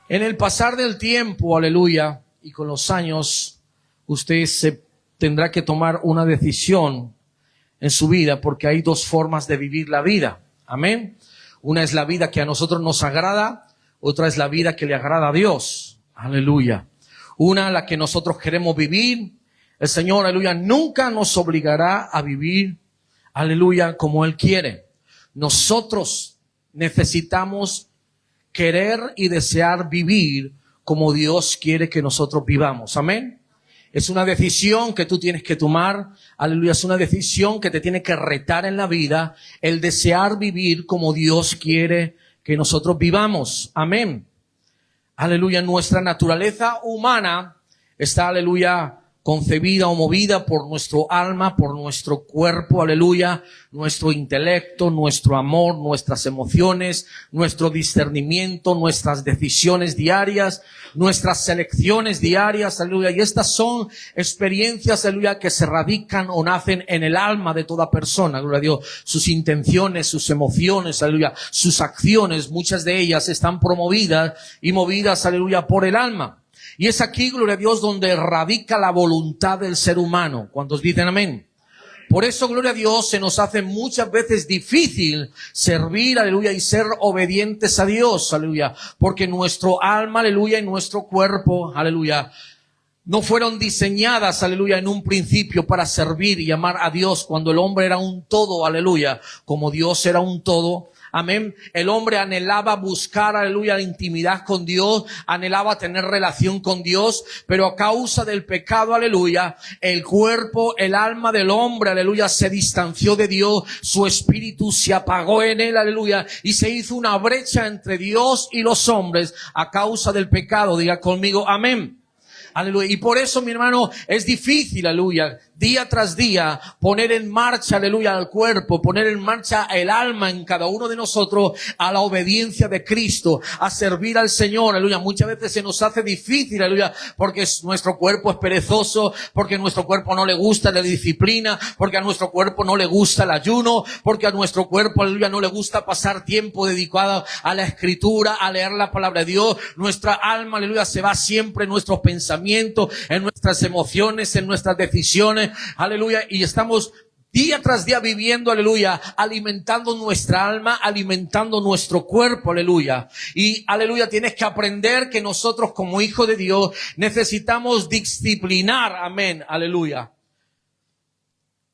En el pasar del tiempo, aleluya, y con los años, usted se tendrá que tomar una decisión en su vida, porque hay dos formas de vivir la vida. Amén. Una es la vida que a nosotros nos agrada, otra es la vida que le agrada a Dios. Aleluya. Una, la que nosotros queremos vivir. El Señor, aleluya, nunca nos obligará a vivir, aleluya, como Él quiere. Nosotros necesitamos querer y desear vivir como Dios quiere que nosotros vivamos. Amén. Es una decisión que tú tienes que tomar. Aleluya. Es una decisión que te tiene que retar en la vida. El desear vivir como Dios quiere que nosotros vivamos. Amén. Aleluya. Nuestra naturaleza humana está, aleluya, concebida o movida por nuestro alma, por nuestro cuerpo, aleluya, nuestro intelecto, nuestro amor, nuestras emociones, nuestro discernimiento, nuestras decisiones diarias, nuestras selecciones diarias, aleluya. Y estas son experiencias, aleluya, que se radican o nacen en el alma de toda persona, gloria a Dios. Sus intenciones, sus emociones, aleluya, sus acciones, muchas de ellas están promovidas y movidas, aleluya, por el alma. Y es aquí, gloria a Dios, donde radica la voluntad del ser humano. ¿Cuántos dicen amén? Por eso, gloria a Dios, se nos hace muchas veces difícil servir, aleluya, y ser obedientes a Dios, aleluya. Porque nuestro alma, aleluya, y nuestro cuerpo, aleluya, no fueron diseñadas, aleluya, en un principio para servir y amar a Dios cuando el hombre era un todo, aleluya, como Dios era un todo. Amén. El hombre anhelaba buscar, aleluya, la intimidad con Dios, anhelaba tener relación con Dios, pero a causa del pecado, aleluya, el cuerpo, el alma del hombre, aleluya, se distanció de Dios, su espíritu se apagó en él, aleluya, y se hizo una brecha entre Dios y los hombres a causa del pecado. Diga conmigo, amén. Aleluya. Y por eso, mi hermano, es difícil, aleluya, día tras día, poner en marcha, aleluya, al cuerpo, poner en marcha el alma en cada uno de nosotros a la obediencia de Cristo, a servir al Señor, aleluya. Muchas veces se nos hace difícil, aleluya, porque nuestro cuerpo es perezoso, porque a nuestro cuerpo no le gusta la disciplina, porque a nuestro cuerpo no le gusta el ayuno, porque a nuestro cuerpo, aleluya, no le gusta pasar tiempo dedicado a la Escritura, a leer la palabra de Dios. Nuestra alma, aleluya, se va siempre en nuestros pensamientos, en nuestras emociones, en nuestras decisiones, aleluya, y estamos día tras día viviendo, aleluya, alimentando nuestra alma, alimentando nuestro cuerpo, aleluya. Y, aleluya, tienes que aprender que nosotros como hijos de Dios necesitamos disciplinar, amén, aleluya.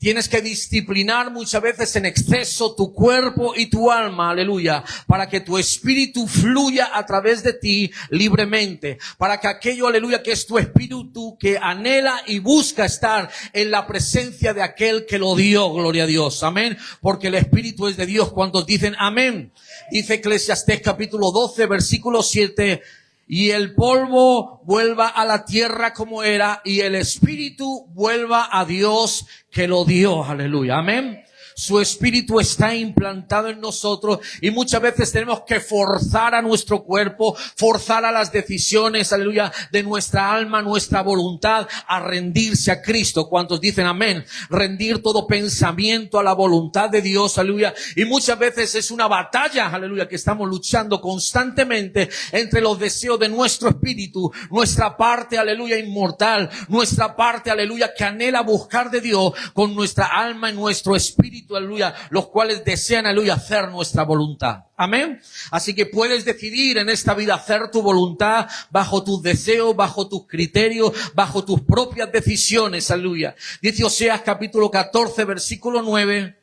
Tienes que disciplinar muchas veces en exceso tu cuerpo y tu alma, aleluya, para que tu espíritu fluya a través de ti libremente, para que aquello, aleluya, que es tu espíritu que anhela y busca estar en la presencia de aquel que lo dio, gloria a Dios, amén, porque el espíritu es de Dios. ¿Cuántos dicen amén? Dice Eclesiastés capítulo 12, versículo 7, y el polvo vuelva a la tierra como era, y el espíritu vuelva a Dios que lo dio. Aleluya. Amén. Su espíritu está implantado en nosotros y muchas veces tenemos que forzar a nuestro cuerpo, forzar a las decisiones, aleluya, de nuestra alma, nuestra voluntad a rendirse a Cristo. ¿Cuántos dicen amén? Rendir todo pensamiento a la voluntad de Dios, aleluya. Y muchas veces es una batalla, aleluya, que estamos luchando constantemente entre los deseos de nuestro espíritu, nuestra parte, aleluya, inmortal, nuestra parte, aleluya, que anhela buscar de Dios con nuestra alma y nuestro espíritu, aleluya, los cuales desean, aleluya, hacer nuestra voluntad. Amén. Así que puedes decidir en esta vida hacer tu voluntad bajo tus deseos, bajo tus criterios, bajo tus propias decisiones. Aleluya. Dice Oseas capítulo 14, versículo 9.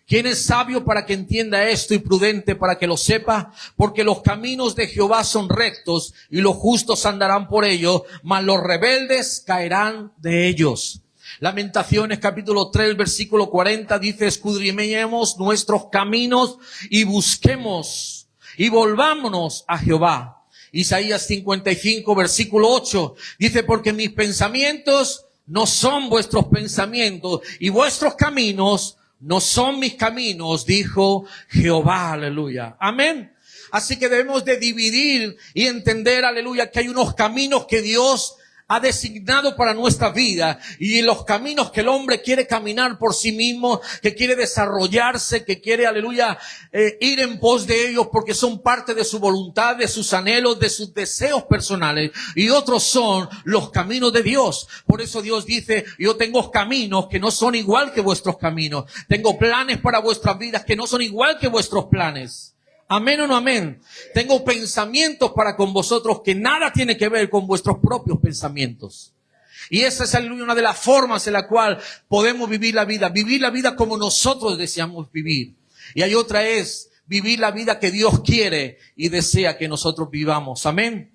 ¿Quién es sabio para que entienda esto y prudente para que lo sepa? Porque los caminos de Jehová son rectos y los justos andarán por ellos, mas los rebeldes caerán de ellos. Lamentaciones capítulo 3 versículo 40 dice: escudriñemos nuestros caminos y busquemos y volvámonos a Jehová. Isaías 55 versículo 8 dice: porque mis pensamientos no son vuestros pensamientos y vuestros caminos no son mis caminos, dijo Jehová. Aleluya. Amén. Así que debemos de dividir y entender, aleluya, que hay unos caminos que Dios ha designado para nuestra vida y en los caminos que el hombre quiere caminar por sí mismo, que quiere desarrollarse, que quiere, aleluya, ir en pos de ellos porque son parte de su voluntad, de sus anhelos, de sus deseos personales, y otros son los caminos de Dios. Por eso Dios dice, yo tengo caminos que no son igual que vuestros caminos, tengo planes para vuestras vidas que no son igual que vuestros planes. Amén o no amén. Tengo pensamientos para con vosotros que nada tiene que ver con vuestros propios pensamientos. Y esa es una de las formas en la cual podemos vivir la vida como nosotros deseamos vivir. Y hay otra es vivir la vida que Dios quiere y desea que nosotros vivamos. Amén.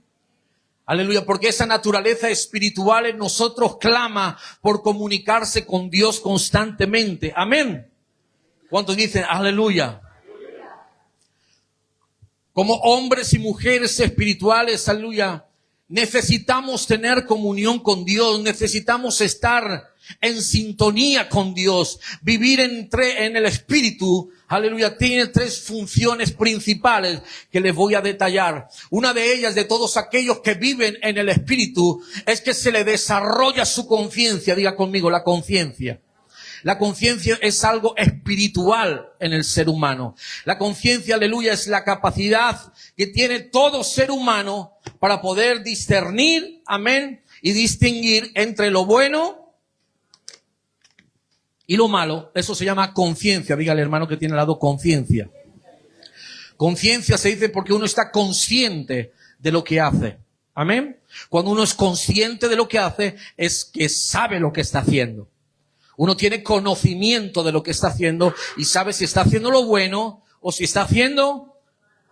Aleluya, porque esa naturaleza espiritual en nosotros clama por comunicarse con Dios constantemente. Amén. ¿Cuántos dicen aleluya? Como hombres y mujeres espirituales, aleluya, necesitamos tener comunión con Dios, necesitamos estar en sintonía con Dios, vivir en el Espíritu, aleluya, tiene 3 funciones principales que les voy a detallar. Una de ellas, de todos aquellos que viven en el Espíritu, es que se le desarrolla su conciencia. Diga conmigo, la conciencia. La conciencia es algo espiritual en el ser humano. La conciencia, aleluya, es la capacidad que tiene todo ser humano para poder discernir, amén, y distinguir entre lo bueno y lo malo. Eso se llama conciencia. Dígale, hermano, que tiene al lado conciencia. Conciencia se dice porque uno está consciente de lo que hace. Amén. Cuando uno es consciente de lo que hace, es que sabe lo que está haciendo. Uno tiene conocimiento de lo que está haciendo y sabe si está haciendo lo bueno o si está haciendo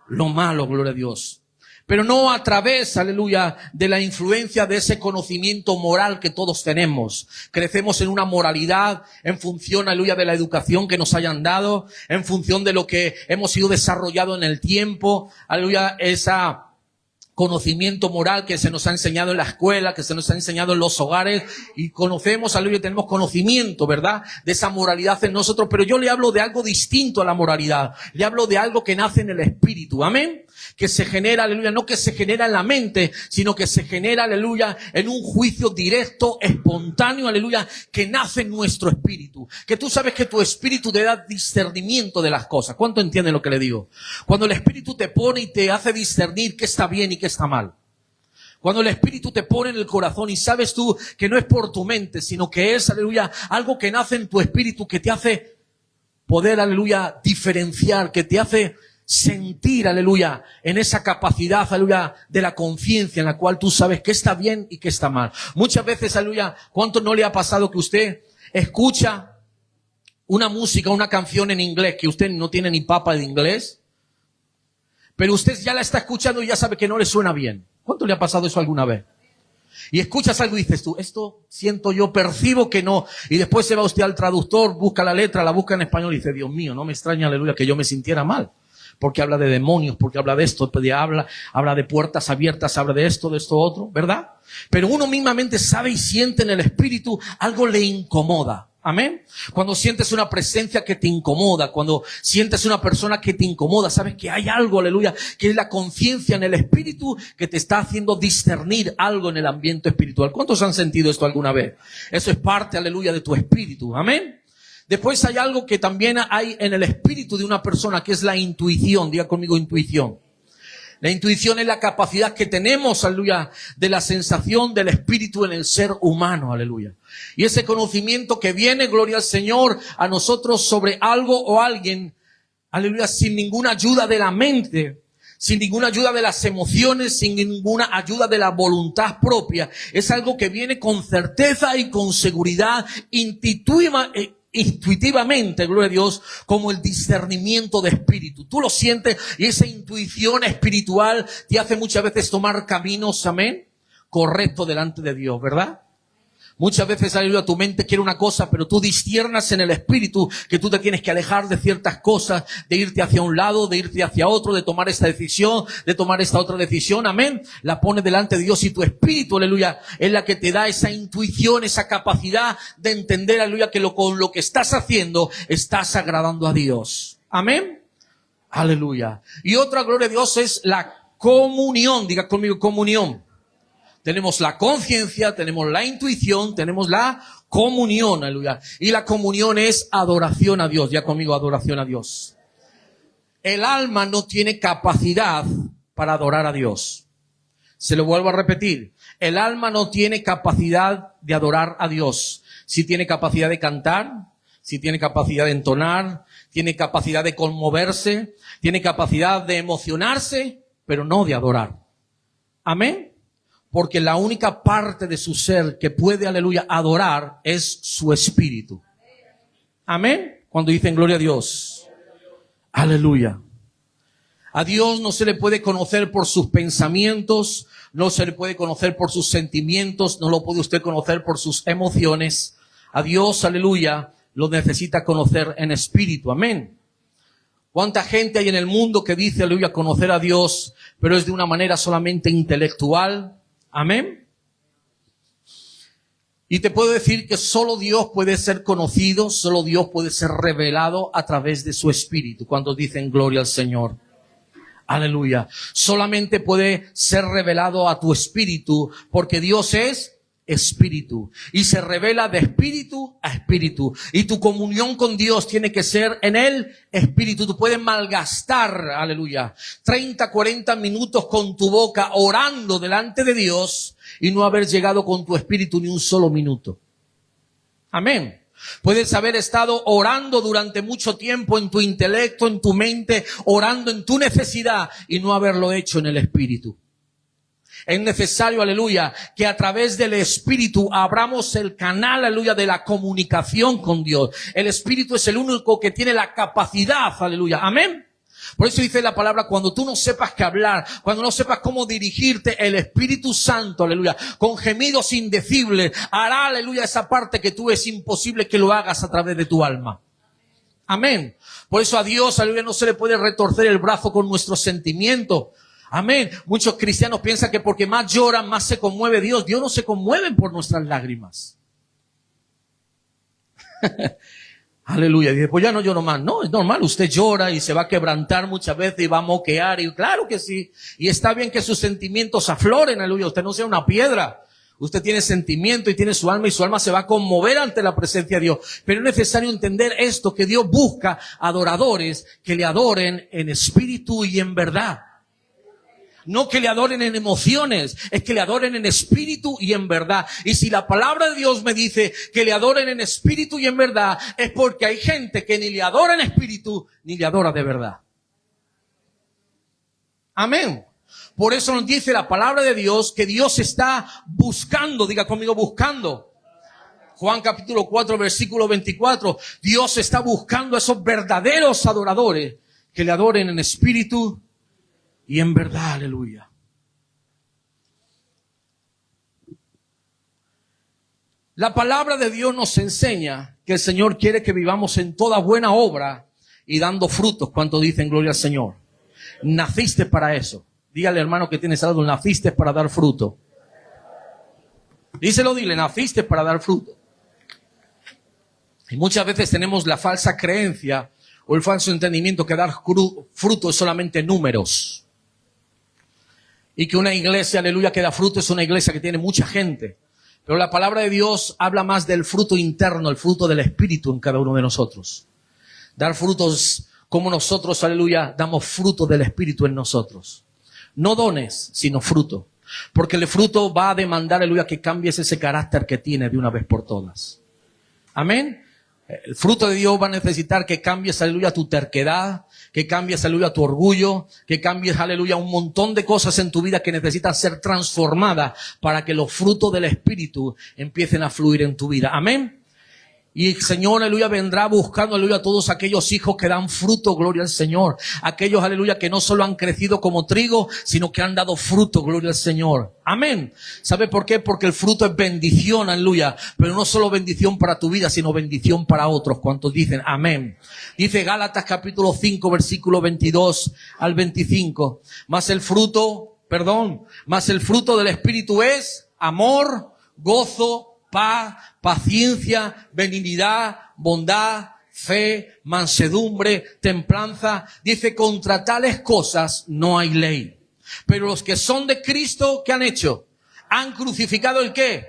lo malo, gloria a Dios. Pero no a través, aleluya, de la influencia de ese conocimiento moral que todos tenemos. Crecemos en una moralidad en función, aleluya, de la educación que nos hayan dado, en función de lo que hemos sido desarrollado en el tiempo, aleluya, esa conocimiento moral que se nos ha enseñado en la escuela, que se nos ha enseñado en los hogares, y conocemos, aleluya, tenemos conocimiento, ¿verdad?, de esa moralidad en nosotros. Pero yo le hablo de algo distinto a la moralidad, le hablo de algo que nace en el espíritu, amén, que se genera, aleluya, no que se genera en la mente, sino que se genera, aleluya, en un juicio directo, espontáneo, aleluya, que nace en nuestro espíritu, que tú sabes que tu espíritu te da discernimiento de las cosas. ¿Cuánto entienden lo que le digo? Cuando el espíritu te pone y te hace discernir qué está bien y qué está mal. Cuando el Espíritu te pone en el corazón y sabes tú que no es por tu mente, sino que es, aleluya, algo que nace en tu espíritu, que te hace poder, aleluya, diferenciar, que te hace sentir, aleluya, en esa capacidad, aleluya, de la conciencia en la cual tú sabes qué está bien y qué está mal. Muchas veces, aleluya, ¿cuánto no le ha pasado que usted escucha una música, una canción en inglés, que usted no tiene ni papa de inglés, pero usted ya la está escuchando y ya sabe que no le suena bien? ¿Cuánto le ha pasado eso alguna vez? Y escuchas algo y dices tú, esto siento yo, percibo que no. Y después se va usted al traductor, busca la letra, la busca en español y dice, Dios mío, no me extraña, aleluya, que yo me sintiera mal. Porque habla de demonios, porque habla de esto, habla de puertas abiertas, habla de esto, otro, ¿verdad? Pero uno mismamente sabe y siente en el espíritu, algo le incomoda. Amén. Cuando sientes una presencia que te incomoda, cuando sientes una persona que te incomoda, sabes que hay algo, aleluya, que es la conciencia en el espíritu que te está haciendo discernir algo en el ambiente espiritual. ¿Cuántos han sentido esto alguna vez? Eso es parte, aleluya, de tu espíritu. Amén. Después hay algo que también hay en el espíritu de una persona, que es la intuición. Diga conmigo, intuición. La intuición es la capacidad que tenemos, aleluya, de la sensación del espíritu en el ser humano, aleluya. Y ese conocimiento que viene, gloria al Señor, a nosotros sobre algo o alguien, aleluya, sin ninguna ayuda de la mente, sin ninguna ayuda de las emociones, sin ninguna ayuda de la voluntad propia. Es algo que viene con certeza y con seguridad intuitivamente, gloria a Dios, como el discernimiento de espíritu. Tú lo sientes y esa intuición espiritual te hace muchas veces tomar caminos, amén, correcto delante de Dios, ¿verdad? Muchas veces, aleluya, tu mente quiere una cosa, pero tú disciernas en el espíritu que tú te tienes que alejar de ciertas cosas, de irte hacia un lado, de irte hacia otro, de tomar esta decisión, de tomar esta otra decisión, amén. La pones delante de Dios y tu espíritu, aleluya, es la que te da esa intuición, esa capacidad de entender, aleluya, que con lo que estás haciendo estás agradando a Dios. Amén. Aleluya. Y otra, gloria a Dios, es la comunión. Diga conmigo, comunión. tenemos la conciencia, tenemos la intuición, tenemos la comunión, aleluya. Y la comunión es adoración a Dios. Ya conmigo, adoración a Dios. El alma no tiene capacidad para adorar a Dios. Se lo vuelvo a repetir. El alma no tiene capacidad de adorar a Dios. Sí tiene capacidad de cantar, sí tiene capacidad de entonar, tiene capacidad de conmoverse, tiene capacidad de emocionarse, pero no de adorar. Amén. Porque la única parte de su ser que puede, aleluya, adorar es su espíritu. Amén. Cuando dicen gloria a Dios. Aleluya. A Dios no se le puede conocer por sus pensamientos, no se le puede conocer por sus sentimientos, no lo puede usted conocer por sus emociones. A Dios, aleluya, lo necesita conocer en espíritu. Amén. ¿Cuánta gente hay en el mundo que dice, aleluya, conocer a Dios, pero es de una manera solamente intelectual? Amén. Y te puedo decir que solo Dios puede ser conocido, solo Dios puede ser revelado a través de su espíritu. Cuando dicen gloria al Señor. Aleluya. Solamente puede ser revelado a tu espíritu porque Dios es espíritu. Y se revela de espíritu a espíritu. Y tu comunión con Dios tiene que ser en el espíritu. Tú puedes malgastar, aleluya, 30, 40 minutos con tu boca orando delante de Dios y no haber llegado con tu espíritu ni un solo minuto. Amén. Puedes haber estado orando durante mucho tiempo en tu intelecto, en tu mente, orando en tu necesidad y no haberlo hecho en el espíritu. Es necesario, aleluya, que a través del espíritu abramos el canal, aleluya, de la comunicación con Dios. El espíritu es el único que tiene la capacidad, aleluya. Amén. Por eso dice la palabra, cuando tú no sepas qué hablar, cuando no sepas cómo dirigirte, el Espíritu Santo, aleluya, con gemidos indecibles, hará, aleluya, esa parte que tú es imposible que lo hagas a través de tu alma. Amén. Por eso a Dios, aleluya, no se le puede retorcer el brazo con nuestros sentimientos. Amén. Muchos cristianos piensan que porque más lloran, más se conmueve Dios. Dios no se conmueve por nuestras lágrimas. Aleluya. Dice, pues ya no lloro más. No, es normal. Usted llora y se va a quebrantar muchas veces y va a moquear. Y claro que sí. Y está bien que sus sentimientos afloren. Aleluya. Usted no sea una piedra. Usted tiene sentimiento y tiene su alma y su alma se va a conmover ante la presencia de Dios. Pero es necesario entender esto, que Dios busca adoradores que le adoren en espíritu y en verdad. No que le adoren en emociones, es que le adoren en espíritu y en verdad. Y si la palabra de Dios me dice que le adoren en espíritu y en verdad, es porque hay gente que ni le adora en espíritu, ni le adora de verdad. Amén. Por eso nos dice la palabra de Dios que Dios está buscando, diga conmigo, buscando. Juan capítulo 4, versículo 24. Dios está buscando a esos verdaderos adoradores que le adoren en espíritu y en verdad, aleluya. La palabra de Dios nos enseña que el Señor quiere que vivamos en toda buena obra y dando frutos. ¿Cuánto dicen gloria al Señor? Naciste para eso. Dígale, hermano, que tienes algo, naciste para dar fruto. Díselo, dile, naciste para dar fruto. Y muchas veces tenemos la falsa creencia o el falso entendimiento que dar fruto es solamente números. Y que una iglesia, aleluya, que da fruto es una iglesia que tiene mucha gente. Pero la palabra de Dios habla más del fruto interno, el fruto del Espíritu en cada uno de nosotros. Dar frutos como nosotros, aleluya, damos fruto del Espíritu en nosotros. No dones, sino fruto. Porque el fruto va a demandar, aleluya, que cambies ese carácter que tienes de una vez por todas. Amén. El fruto de Dios va a necesitar que cambies, aleluya, tu terquedad, que cambies, aleluya, tu orgullo, que cambies, aleluya, un montón de cosas en tu vida que necesitan ser transformadas para que los frutos del Espíritu empiecen a fluir en tu vida. Amén. Y el Señor, aleluya, vendrá buscando, aleluya, a todos aquellos hijos que dan fruto, gloria al Señor. Aquellos, aleluya, que no solo han crecido como trigo, sino que han dado fruto, gloria al Señor. Amén. ¿Sabe por qué? Porque el fruto es bendición, aleluya. Pero no solo bendición para tu vida, sino bendición para otros. ¿Cuántos dicen amén? Dice Gálatas capítulo 5, versículo 22 al 25. Más el fruto del Espíritu es amor, gozo, paz, paciencia, benignidad, bondad, fe, mansedumbre, templanza. Dice, contra tales cosas no hay ley. Pero los que son de Cristo, ¿qué han hecho? ¿Han crucificado el qué?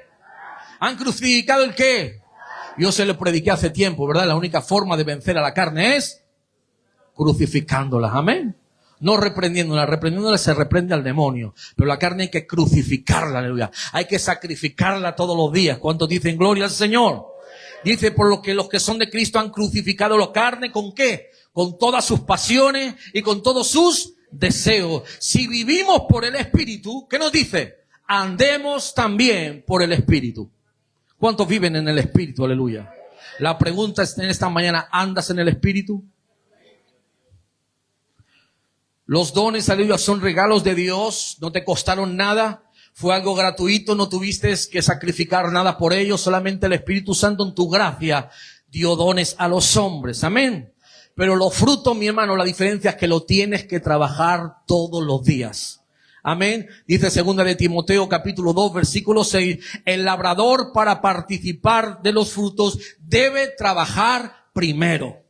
¿Han crucificado el qué? Yo se lo prediqué hace tiempo, ¿verdad? La única forma de vencer a la carne es crucificándola. Amén. No reprendiéndola. Reprendiéndola se reprende al demonio. Pero la carne hay que crucificarla, aleluya. Hay que sacrificarla todos los días. ¿Cuántos dicen gloria al Señor? Dice, por lo que los que son de Cristo han crucificado la carne, ¿con qué? Con todas sus pasiones y con todos sus deseos. Si vivimos por el Espíritu, ¿qué nos dice? Andemos también por el Espíritu. ¿Cuántos viven en el Espíritu? Aleluya. La pregunta es en esta mañana, ¿andas en el Espíritu? Los dones, aleluya, son regalos de Dios, no te costaron nada, fue algo gratuito, no tuviste que sacrificar nada por ello, solamente el Espíritu Santo en tu gracia dio dones a los hombres, amén. Pero los frutos, mi hermano, la diferencia es que lo tienes que trabajar todos los días, amén. Dice segunda de Timoteo capítulo 2 versículo 6, el labrador para participar de los frutos debe trabajar primero.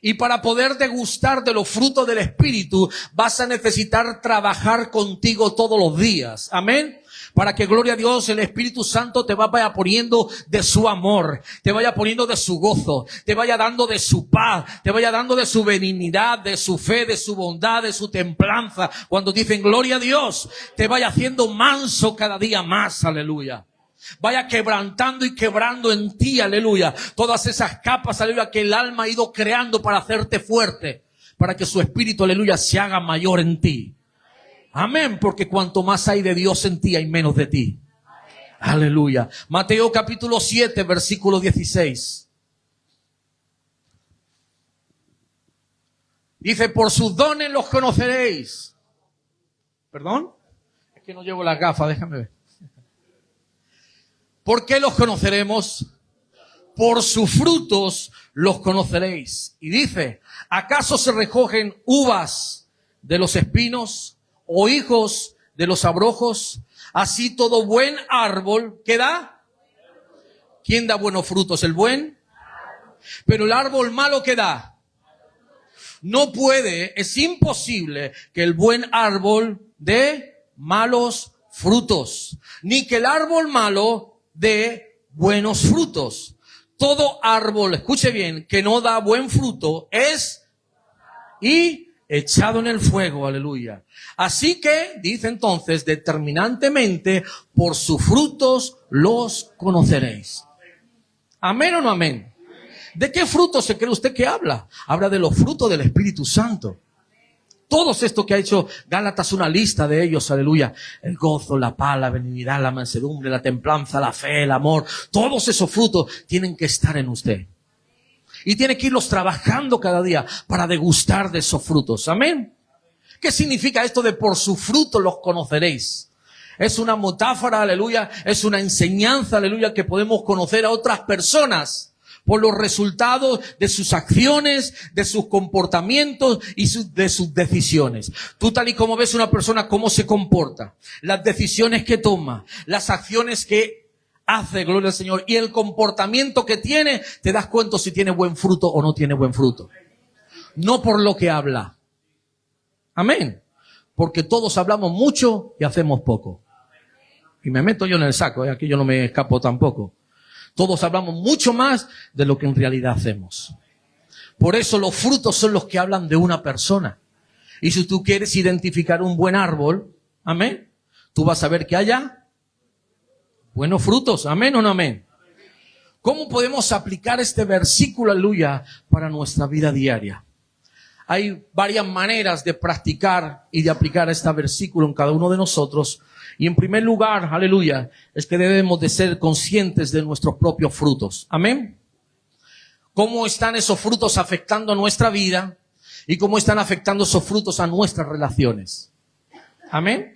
Y para poder degustar de los frutos del Espíritu, vas a necesitar trabajar contigo todos los días. Amén. Para que, gloria a Dios, el Espíritu Santo te vaya poniendo de su amor, te vaya poniendo de su gozo, te vaya dando de su paz, te vaya dando de su benignidad, de su fe, de su bondad, de su templanza. Cuando dicen gloria a Dios, te vaya haciendo manso cada día más. Aleluya. Vaya quebrantando y quebrando en ti, aleluya, todas esas capas, aleluya, que el alma ha ido creando para hacerte fuerte, para que su espíritu, aleluya, se haga mayor en ti. Amén, porque cuanto más hay de Dios en ti, hay menos de ti. Aleluya. Mateo capítulo 7, versículo 16. Dice, por sus dones los conoceréis. ¿Perdón? Es que no llevo las gafas, déjame ver. ¿Por qué los conoceremos? Por sus frutos los conoceréis. Y dice, ¿acaso se recogen uvas de los espinos o higos de los abrojos? Así todo buen árbol, ¿qué da? ¿Quién da buenos frutos? ¿El buen? Pero el árbol malo, ¿qué da? No puede, es imposible que el buen árbol dé malos frutos, ni que el árbol malo de buenos frutos. Todo árbol, escuche bien, que no da buen fruto es y echado en el fuego, aleluya. Así que, dice entonces, determinantemente, por sus frutos los conoceréis. ¿Amén o no amén? ¿De qué frutos se cree usted que habla? Habla de los frutos del Espíritu Santo. Todos estos que ha hecho Gálatas, una lista de ellos, aleluya. El gozo, la paz, la benignidad, la mansedumbre, la templanza, la fe, el amor. Todos esos frutos tienen que estar en usted. Y tiene que irlos trabajando cada día para degustar de esos frutos. Amén. ¿Qué significa esto de por su fruto los conoceréis? Es una metáfora, aleluya. Es una enseñanza, aleluya, que podemos conocer a otras personas por los resultados de sus acciones, de sus comportamientos y de sus decisiones. Tú tal y como ves una persona, cómo se comporta, las decisiones que toma, las acciones que hace, gloria al Señor, y el comportamiento que tiene, te das cuenta si tiene buen fruto o no tiene buen fruto. No por lo que habla. Amén. Porque todos hablamos mucho y hacemos poco. Y me meto yo en el saco, aquí yo no me escapo tampoco. Todos hablamos mucho más de lo que en realidad hacemos. Por eso los frutos son los que hablan de una persona. Y si tú quieres identificar un buen árbol, amén, tú vas a ver que haya buenos frutos, amén o no amén. ¿Cómo podemos aplicar este versículo, aleluya, para nuestra vida diaria? Hay varias maneras de practicar y de aplicar este versículo en cada uno de nosotros. Y en primer lugar, aleluya, es que debemos de ser conscientes de nuestros propios frutos. Amén. ¿Cómo están esos frutos afectando nuestra vida? ¿Y cómo están afectando esos frutos a nuestras relaciones? Amén.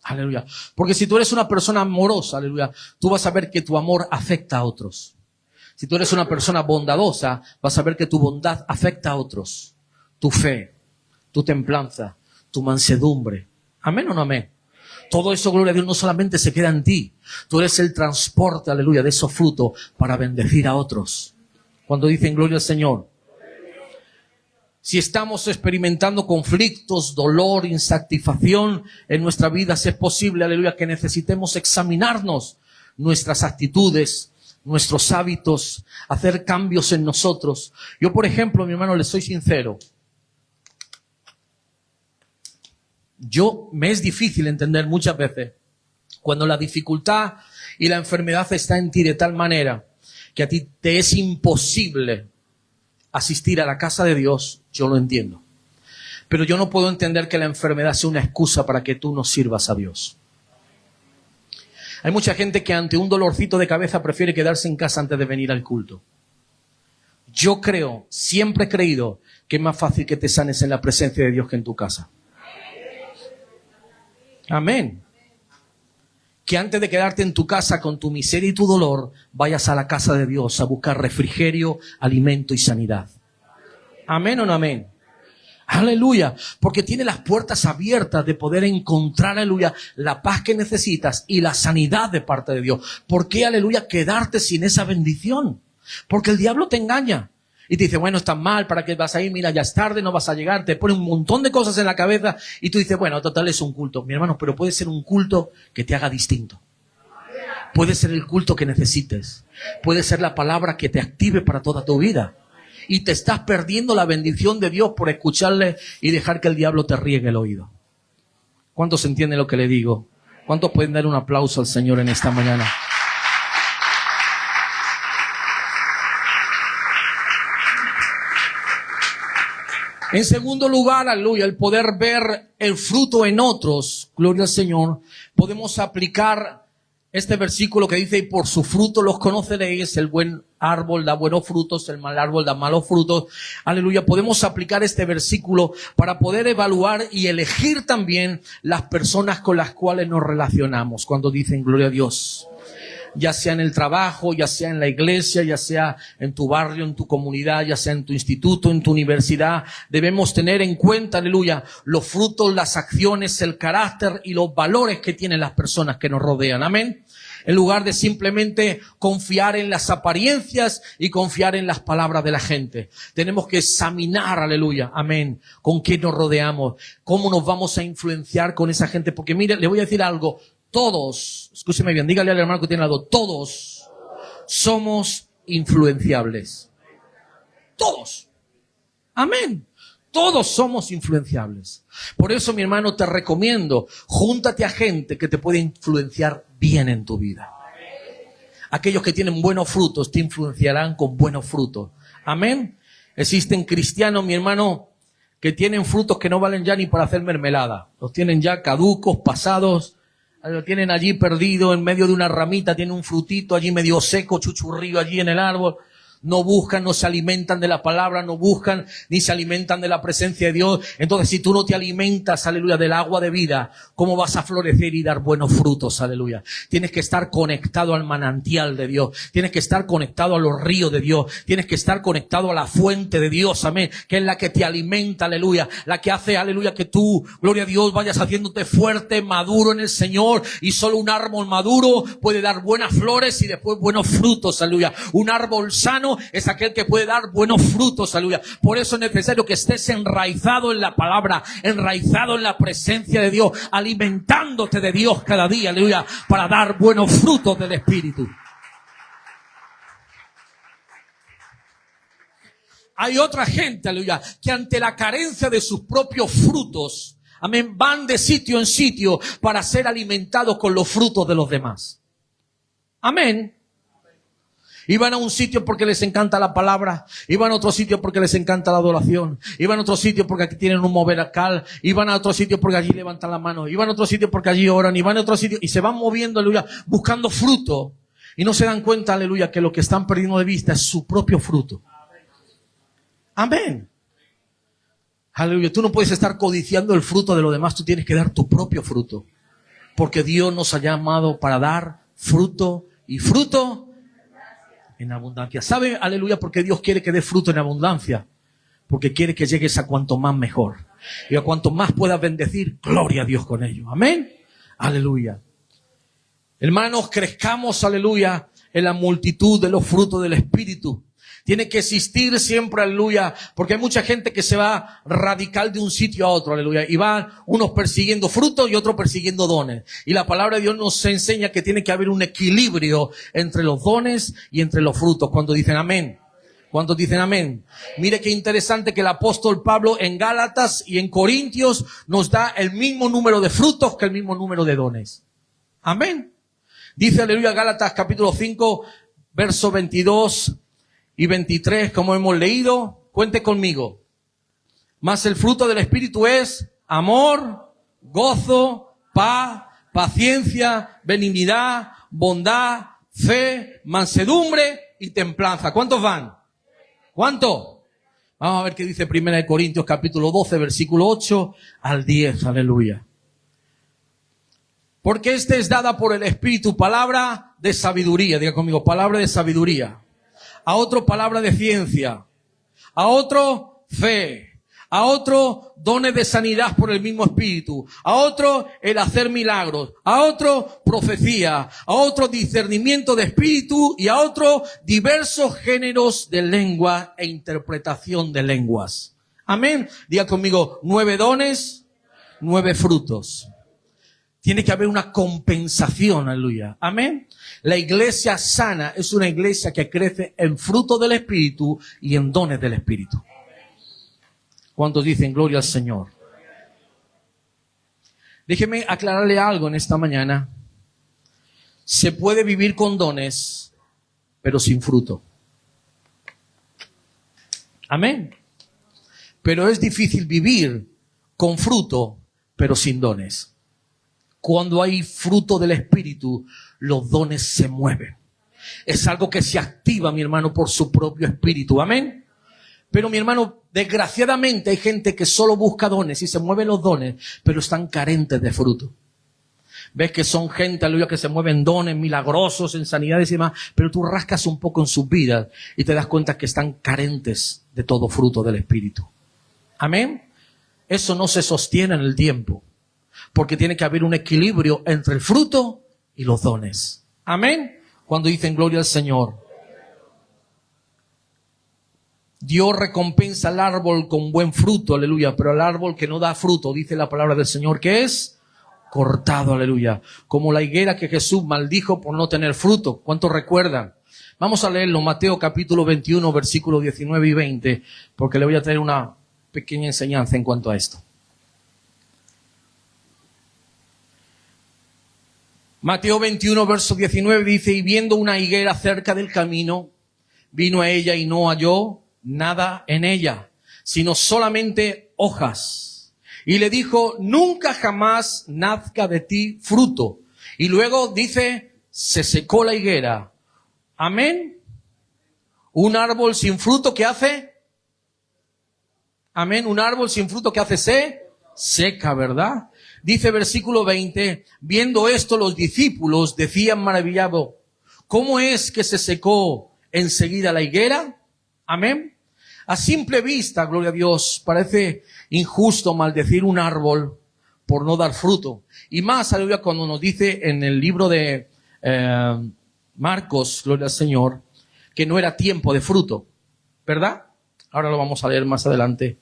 Aleluya. Porque si tú eres una persona amorosa, aleluya, tú vas a ver que tu amor afecta a otros. Si tú eres una persona bondadosa, vas a ver que tu bondad afecta a otros. Tu fe, tu templanza, tu mansedumbre. Amén o no amén. Todo eso, gloria a Dios, no solamente se queda en ti. Tú eres el transporte, aleluya, de esos frutos para bendecir a otros. Cuando dicen gloria al Señor. Si estamos experimentando conflictos, dolor, insatisfacción en nuestra vida, si es posible, aleluya, que necesitemos examinarnos nuestras actitudes, nuestros hábitos, hacer cambios en nosotros. Yo, por ejemplo, mi hermano, le soy sincero. Me es difícil entender muchas veces cuando la dificultad y la enfermedad está en ti de tal manera que a ti te es imposible asistir a la casa de Dios. Yo lo entiendo. Pero yo no puedo entender que la enfermedad sea una excusa para que tú no sirvas a Dios. Hay mucha gente que ante un dolorcito de cabeza prefiere quedarse en casa antes de venir al culto. Yo creo, siempre he creído, que es más fácil que te sanes en la presencia de Dios que en tu casa. Amén. Que antes de quedarte en tu casa con tu miseria y tu dolor, vayas a la casa de Dios a buscar refrigerio, alimento y sanidad. Amén o no amén. Aleluya, porque tiene las puertas abiertas de poder encontrar, aleluya, la paz que necesitas y la sanidad de parte de Dios. ¿Por qué, aleluya, quedarte sin esa bendición? Porque el diablo te engaña y te dice, bueno, estás mal, ¿para qué vas a ir? Mira, ya es tarde, no vas a llegar. Te pone un montón de cosas en la cabeza y tú dices, bueno, total es un culto. Mi hermano, pero puede ser un culto que te haga distinto. Puede ser el culto que necesites. Puede ser la palabra que te active para toda tu vida. Y te estás perdiendo la bendición de Dios por escucharle y dejar que el diablo te riegue el oído. ¿Cuántos entienden lo que le digo? ¿Cuántos pueden dar un aplauso al Señor en esta mañana? En segundo lugar, aleluya, el poder ver el fruto en otros, gloria al Señor, podemos aplicar este versículo que dice, y por su fruto los conoceréis, el buen árbol da buenos frutos, el mal árbol da malos frutos. Aleluya, podemos aplicar este versículo para poder evaluar y elegir también las personas con las cuales nos relacionamos cuando dicen gloria a Dios. Ya sea en el trabajo, ya sea en la iglesia, ya sea en tu barrio, en tu comunidad, ya sea en tu instituto, en tu universidad, debemos tener en cuenta, aleluya, los frutos, las acciones, el carácter y los valores que tienen las personas que nos rodean. Amén. En lugar de simplemente confiar en las apariencias y confiar en las palabras de la gente. Tenemos que examinar, aleluya, amén, con quién nos rodeamos, cómo nos vamos a influenciar con esa gente. Porque mire, le voy a decir algo. Todos, escúcheme bien, dígale al hermano que tiene al lado, todos somos influenciables. Todos. Amén. Todos somos influenciables. Por eso, mi hermano, te recomiendo, júntate a gente que te puede influenciar bien en tu vida. Aquellos que tienen buenos frutos te influenciarán con buenos frutos. Amén. Existen cristianos, mi hermano, que tienen frutos que no valen ya ni para hacer mermelada. Los tienen ya caducos, pasados. Lo tienen allí perdido en medio de una ramita, tiene un frutito allí medio seco, chuchurrío allí en el árbol. No buscan, no se alimentan de la palabra, no buscan ni se alimentan de la presencia de Dios. Entonces, si tú no te alimentas, aleluya, del agua de vida, ¿cómo vas a florecer y dar buenos frutos? Aleluya. Tienes que estar conectado al manantial de Dios. Tienes que estar conectado a los ríos de Dios. Tienes que estar conectado a la fuente de Dios, amén, que es la que te alimenta, aleluya. La que hace, aleluya, que tú, gloria a Dios, vayas haciéndote fuerte, maduro en el Señor. Y solo un árbol maduro puede dar buenas flores y después buenos frutos, aleluya. Un árbol sano es aquel que puede dar buenos frutos, aleluya. Por eso es necesario que estés enraizado en la palabra, enraizado en la presencia de Dios, alimentándote de Dios cada día, aleluya, para dar buenos frutos del Espíritu. Hay otra gente, aleluya, que ante la carencia de sus propios frutos, amén, van de sitio en sitio para ser alimentados con los frutos de los demás. Amén. Y van a un sitio porque les encanta la palabra. Y van a otro sitio porque les encanta la adoración. Y van a otro sitio porque aquí tienen un mover acá. Y van a otro sitio porque allí levantan la mano. Y van a otro sitio porque allí oran. Y van a otro sitio y se van moviendo, aleluya, buscando fruto. Y no se dan cuenta, aleluya, que lo que están perdiendo de vista es su propio fruto. Amén. Aleluya. Tú no puedes estar codiciando el fruto de los demás. Tú tienes que dar tu propio fruto. Porque Dios nos ha llamado para dar fruto y fruto en abundancia. ¿Sabe, aleluya, por qué Dios quiere que dé fruto en abundancia? Porque quiere que llegues a cuanto más mejor. Y a cuanto más puedas bendecir, gloria a Dios con ello. Amén. Aleluya. Hermanos, crezcamos, aleluya, en la multitud de los frutos del Espíritu. Tiene que existir siempre, aleluya, porque hay mucha gente que se va radical de un sitio a otro, aleluya, y van unos persiguiendo frutos y otros persiguiendo dones. Y la palabra de Dios nos enseña que tiene que haber un equilibrio entre los dones y entre los frutos. Cuando dicen amén. ¿Cuántos dicen amén? Mire qué interesante que el apóstol Pablo en Gálatas y en Corintios nos da el mismo número de frutos que el mismo número de dones. Amén. Dice, aleluya, Gálatas capítulo 5, versos 22 y 23, como hemos leído. Cuente conmigo. Mas el fruto del Espíritu es amor, gozo, paz, paciencia, benignidad, bondad, fe, mansedumbre y templanza. ¿Cuántos van? ¿Cuánto? Vamos a ver qué dice 1 Corintios capítulo 12, versículo 8 al 10. Aleluya. Porque esta es dada por el Espíritu palabra de sabiduría. Diga conmigo, palabra de sabiduría. A otro palabra de ciencia. A otro fe. A otro dones de sanidad por el mismo Espíritu. A otro el hacer milagros. A otro profecía. A otro discernimiento de espíritu. Y a otro diversos géneros de lengua e interpretación de lenguas. Amén. Diga conmigo, 9 dones, 9 frutos. Tiene que haber una compensación, aleluya. Amén. La iglesia sana es una iglesia que crece en fruto del Espíritu y en dones del Espíritu. ¿Cuántos dicen gloria al Señor? Déjeme aclararle algo en esta mañana. Se puede vivir con dones, pero sin fruto. Amén. Pero es difícil vivir con fruto, pero sin dones. Cuando hay fruto del Espíritu, los dones se mueven. Es algo que se activa, mi hermano, por su propio Espíritu. Amén. Pero mi hermano, desgraciadamente hay gente que solo busca dones y se mueven los dones, pero están carentes de fruto. Ves que son gente, aleluya, que se mueven dones milagrosos en sanidades y demás, pero tú rascas un poco en sus vidas y te das cuenta que están carentes de todo fruto del Espíritu. Amén. Eso no se sostiene en el tiempo, porque tiene que haber un equilibrio entre el fruto y los dones. Amén. Cuando dicen gloria al Señor. Dios recompensa al árbol con buen fruto, aleluya, pero al árbol que no da fruto, dice la palabra del Señor, que es cortado, aleluya. Como la higuera que Jesús maldijo por no tener fruto. ¿Cuántos recuerdan? Vamos a leerlo, Mateo capítulo 21, versículos 19 y 20, porque le voy a traer una pequeña enseñanza en cuanto a esto. Mateo 21, verso 19 dice, y viendo una higuera cerca del camino, vino a ella y no halló nada en ella, sino solamente hojas. Y le dijo, nunca jamás nazca de ti fruto. Y luego dice, se secó la higuera. Amén. Un árbol sin fruto, ¿qué hace? Amén. Un árbol sin fruto, ¿qué hace? Se seca, ¿verdad? Dice versículo 20, viendo esto los discípulos decían maravillados, ¿cómo es que se secó enseguida la higuera? Amén. A simple vista, gloria a Dios, parece injusto maldecir un árbol por no dar fruto. Y más, aleluya, cuando nos dice en el libro de Marcos, gloria al Señor, que no era tiempo de fruto, ¿verdad? Ahora lo vamos a leer más adelante.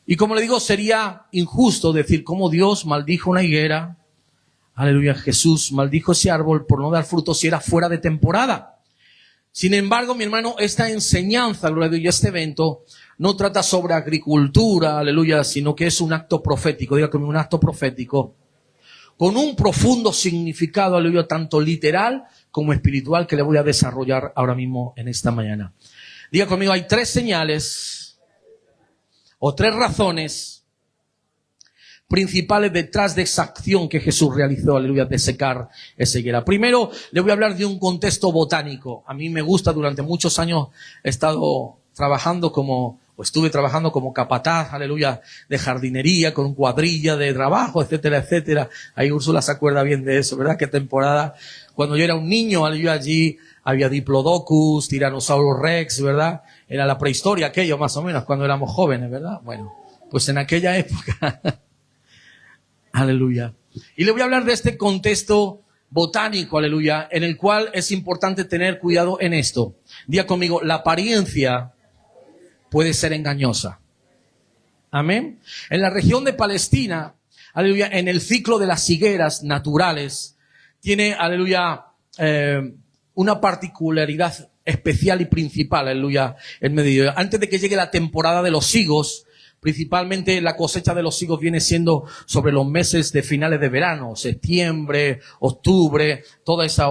Y como le digo, sería injusto decir cómo Dios maldijo una higuera, aleluya, Jesús maldijo ese árbol por no dar fruto si era fuera de temporada. Sin embargo, mi hermano, esta enseñanza, gloria a Dios, y este evento no trata sobre agricultura, aleluya, sino que es un acto profético, diga conmigo, un acto profético, con un profundo significado, aleluya, tanto literal como espiritual, que le voy a desarrollar ahora mismo en esta mañana. Diga conmigo, hay 3 señales o 3 razones principales detrás de esa acción que Jesús realizó, aleluya, de secar esa higuera. Primero, le voy a hablar de un contexto botánico. A mí me gusta, durante muchos años he estado trabajando estuve trabajando como capataz, aleluya, de jardinería, con cuadrilla de trabajo, etcétera, etcétera. Ahí Úrsula se acuerda bien de eso, ¿verdad? Qué temporada. Cuando yo era un niño, aleluya, allí había Diplodocus, Tyrannosaurus Rex, ¿verdad? Era la prehistoria aquello, más o menos, cuando éramos jóvenes, ¿verdad? Bueno, pues en aquella época... Aleluya. Y le voy a hablar de este contexto botánico, aleluya, en el cual es importante tener cuidado en esto. Diga conmigo, la apariencia puede ser engañosa. Amén. En la región de Palestina, aleluya, en el ciclo de las higueras naturales, tiene, aleluya, una particularidad especial y principal, aleluya, en medio. Antes de que llegue la temporada de los higos, principalmente la cosecha de los higos viene siendo sobre los meses de finales de verano, septiembre, octubre, toda esa,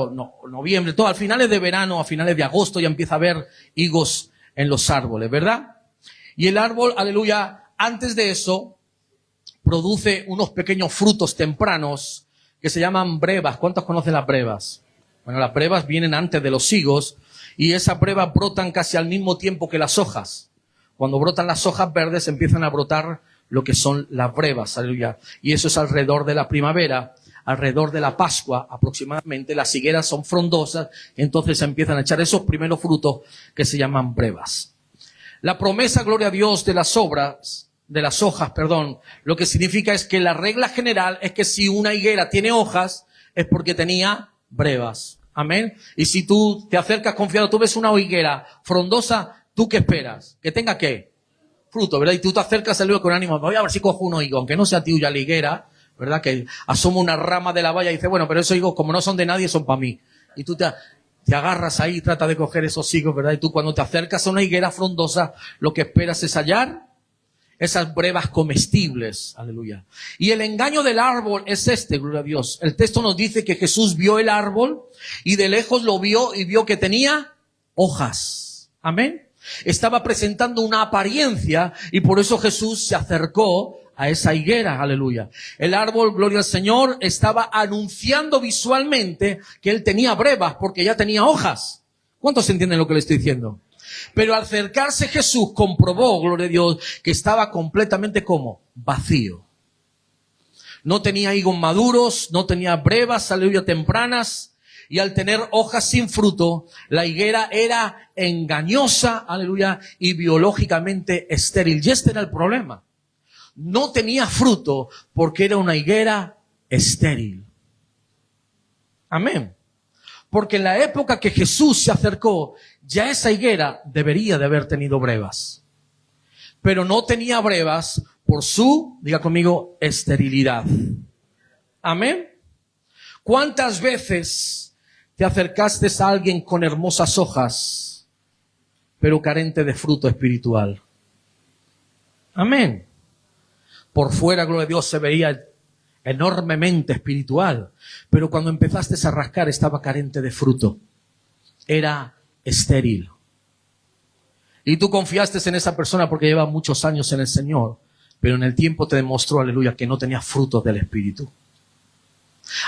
noviembre, todo, a finales de verano, a finales de agosto ya empieza a haber higos en los árboles, ¿verdad? Y el árbol, aleluya, antes de eso, produce unos pequeños frutos tempranos que se llaman brevas. ¿Cuántos conocen las brevas? Bueno, las brevas vienen antes de los higos y esas brevas brotan casi al mismo tiempo que las hojas. Cuando brotan las hojas verdes empiezan a brotar lo que son las brevas, aleluya. Y eso es alrededor de la primavera, alrededor de la Pascua aproximadamente. Las higueras son frondosas, entonces empiezan a echar esos primeros frutos que se llaman brevas. La promesa, gloria a Dios, de las hojas, lo que significa es que la regla general es que si una higuera tiene hojas es porque tenía brevas. Amén. Y si tú te acercas confiado, tú ves una higuera frondosa, ¿tú qué esperas? ¿Que tenga qué? Fruto, ¿verdad? Y tú te acercas al luego con ánimo, voy a ver si cojo unos higos, aunque no sea tuya la higuera, ¿verdad? Que asoma una rama de la valla y dice, bueno, pero esos higos como no son de nadie, son para mí. Y tú te agarras ahí y tratas de coger esos higos, ¿verdad? Y tú cuando te acercas a una higuera frondosa, lo que esperas es hallar esas brevas comestibles, aleluya. Y el engaño del árbol es este, gloria a Dios. El texto nos dice que Jesús vio el árbol y de lejos lo vio y vio que tenía hojas. Amén. Estaba presentando una apariencia y por eso Jesús se acercó a esa higuera, aleluya. El árbol, gloria al Señor, estaba anunciando visualmente que él tenía brevas porque ya tenía hojas. ¿Cuántos entienden lo que le estoy diciendo? Pero al acercarse Jesús comprobó, gloria a Dios, que estaba completamente como vacío. No tenía higos maduros, no tenía brevas, aleluya, tempranas. Y al tener hojas sin fruto, la higuera era engañosa, aleluya, y biológicamente estéril. Y este era el problema. No tenía fruto porque era una higuera estéril. Amén. Porque en la época que Jesús se acercó, ya esa higuera debería de haber tenido brevas. Pero no tenía brevas por su, diga conmigo, esterilidad. Amén. ¿Cuántas veces te acercaste a alguien con hermosas hojas, pero carente de fruto espiritual? Amén. Por fuera, gloria a Dios, se veía enormemente espiritual, pero cuando empezaste a rascar estaba carente de fruto. Era estéril. Y tú confiaste en esa persona porque lleva muchos años en el Señor, pero en el tiempo te demostró, aleluya, que no tenía frutos del Espíritu.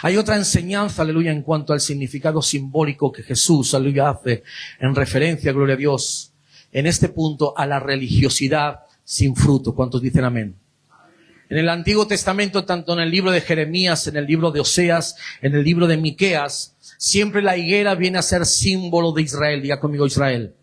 Hay otra enseñanza, aleluya, en cuanto al significado simbólico que Jesús, aleluya, hace en referencia, gloria a Dios, en este punto a la religiosidad sin fruto. ¿Cuántos dicen amén? En el Antiguo Testamento, tanto en el libro de Jeremías, en el libro de Oseas, en el libro de Miqueas, siempre la higuera viene a ser símbolo de Israel. Diga conmigo Israel.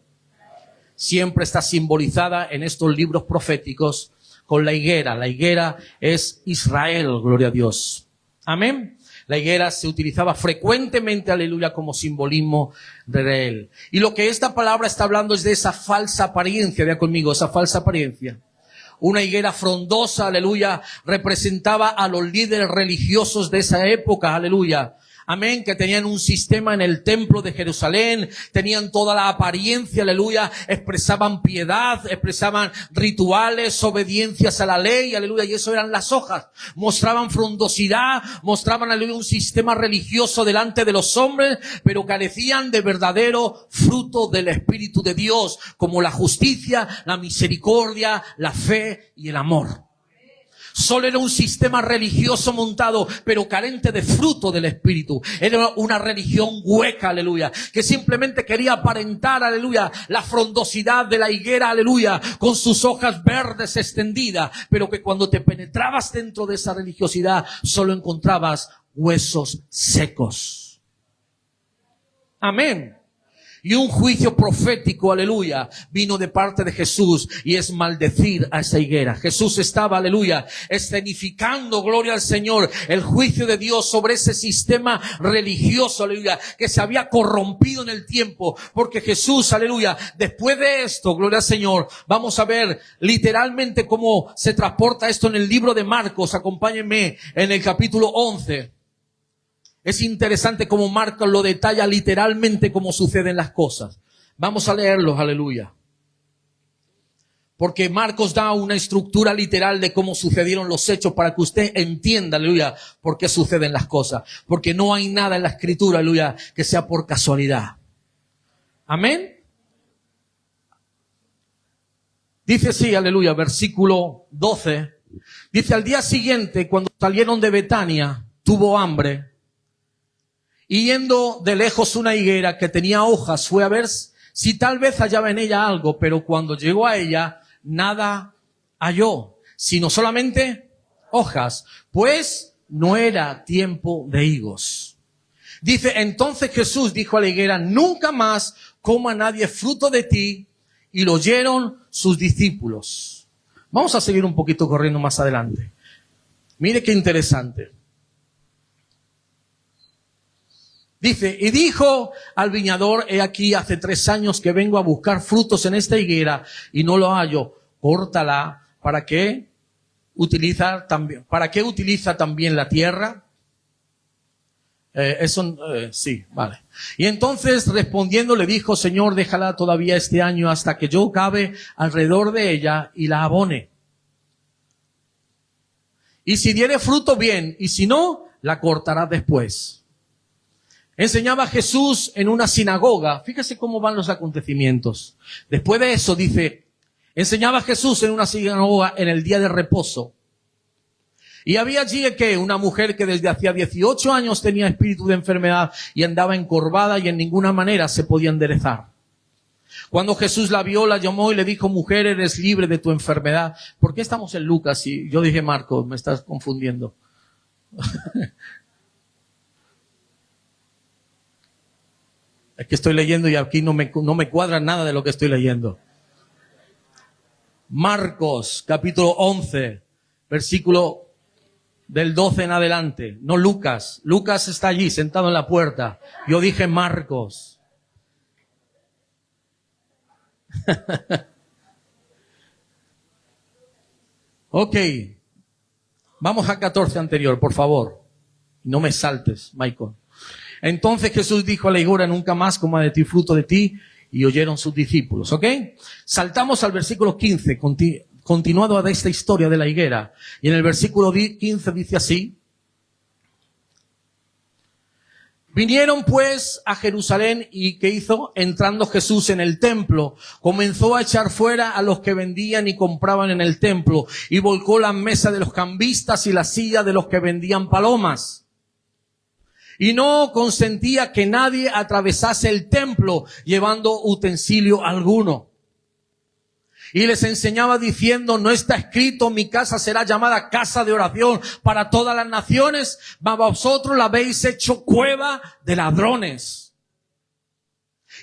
Siempre está simbolizada en estos libros proféticos con la higuera. La higuera es Israel, gloria a Dios. Amén. La higuera se utilizaba frecuentemente, aleluya, como simbolismo de él. Y lo que esta palabra está hablando es de esa falsa apariencia. Diga conmigo, esa falsa apariencia. Una higuera frondosa, aleluya, representaba a los líderes religiosos de esa época, aleluya. Amén, que tenían un sistema en el templo de Jerusalén, tenían toda la apariencia, aleluya, expresaban piedad, expresaban rituales, obediencias a la ley, aleluya, y eso eran las hojas. Mostraban frondosidad, mostraban, aleluya, un sistema religioso delante de los hombres, pero carecían de verdadero fruto del Espíritu de Dios, como la justicia, la misericordia, la fe y el amor. Solo era un sistema religioso montado, pero carente de fruto del Espíritu. Era una religión hueca, aleluya, que simplemente quería aparentar, aleluya, la frondosidad de la higuera, aleluya, con sus hojas verdes extendidas, pero que cuando te penetrabas dentro de esa religiosidad, solo encontrabas huesos secos. Amén. Y un juicio profético, aleluya, vino de parte de Jesús y es maldecir a esa higuera. Jesús estaba, aleluya, escenificando, gloria al Señor, el juicio de Dios sobre ese sistema religioso, aleluya, que se había corrompido en el tiempo. Porque Jesús, aleluya, después de esto, gloria al Señor, vamos a ver literalmente cómo se transporta esto en el libro de Marcos. Acompáñenme en el capítulo 11. Es interesante cómo Marcos lo detalla literalmente cómo suceden las cosas. Vamos a leerlos, aleluya. Porque Marcos da una estructura literal de cómo sucedieron los hechos para que usted entienda, aleluya, por qué suceden las cosas. Porque no hay nada en la Escritura, aleluya, que sea por casualidad. Amén. Dice así, aleluya, versículo 12. Dice, al día siguiente, cuando salieron de Betania, tuvo hambre. Y yendo de lejos una higuera que tenía hojas, fue a ver si tal vez hallaba en ella algo, pero cuando llegó a ella, nada halló, sino solamente hojas, pues no era tiempo de higos. Dice, entonces Jesús dijo a la higuera, nunca más coma nadie fruto de ti, y lo oyeron sus discípulos. Vamos a seguir un poquito corriendo más adelante. Mire qué interesante. Dice, y dijo al viñador, he aquí hace 3 años que vengo a buscar frutos en esta higuera y no lo hallo. Córtala. ¿Para qué utiliza también la tierra? Sí, vale. Y entonces respondiendo le dijo, Señor, déjala todavía este año hasta que yo cabe alrededor de ella y la abone. Y si diere fruto, bien, y si no, la cortará después. Enseñaba Jesús en una sinagoga. Fíjese cómo van los acontecimientos. Después de eso dice, enseñaba Jesús en una sinagoga en el día de reposo. Y había allí que una mujer que desde hacía 18 años tenía espíritu de enfermedad y andaba encorvada y en ninguna manera se podía enderezar. Cuando Jesús la vio, la llamó y le dijo, mujer, eres libre de tu enfermedad. ¿Por qué estamos en Lucas? Y yo dije Marcos, me estás confundiendo. Es que estoy leyendo y aquí no me cuadra nada de lo que estoy leyendo. Marcos, capítulo 11, versículo del 12 en adelante. No Lucas. Lucas está allí, sentado en la puerta. Yo dije Marcos. Ok. Vamos a 14 anterior, por favor. No me saltes, Michael. Entonces Jesús dijo a la higuera, nunca más coma de ti fruto de ti, y oyeron sus discípulos, ¿ok? Saltamos al versículo 15, continuado de esta historia de la higuera. Y en el versículo 15 dice así, vinieron pues a Jerusalén y ¿qué hizo? Entrando Jesús en el templo, comenzó a echar fuera a los que vendían y compraban en el templo, y volcó la mesa de los cambistas y la silla de los que vendían palomas. Y no consentía que nadie atravesase el templo llevando utensilio alguno. Y les enseñaba diciendo, no está escrito, mi casa será llamada casa de oración para todas las naciones, mas vosotros la habéis hecho cueva de ladrones.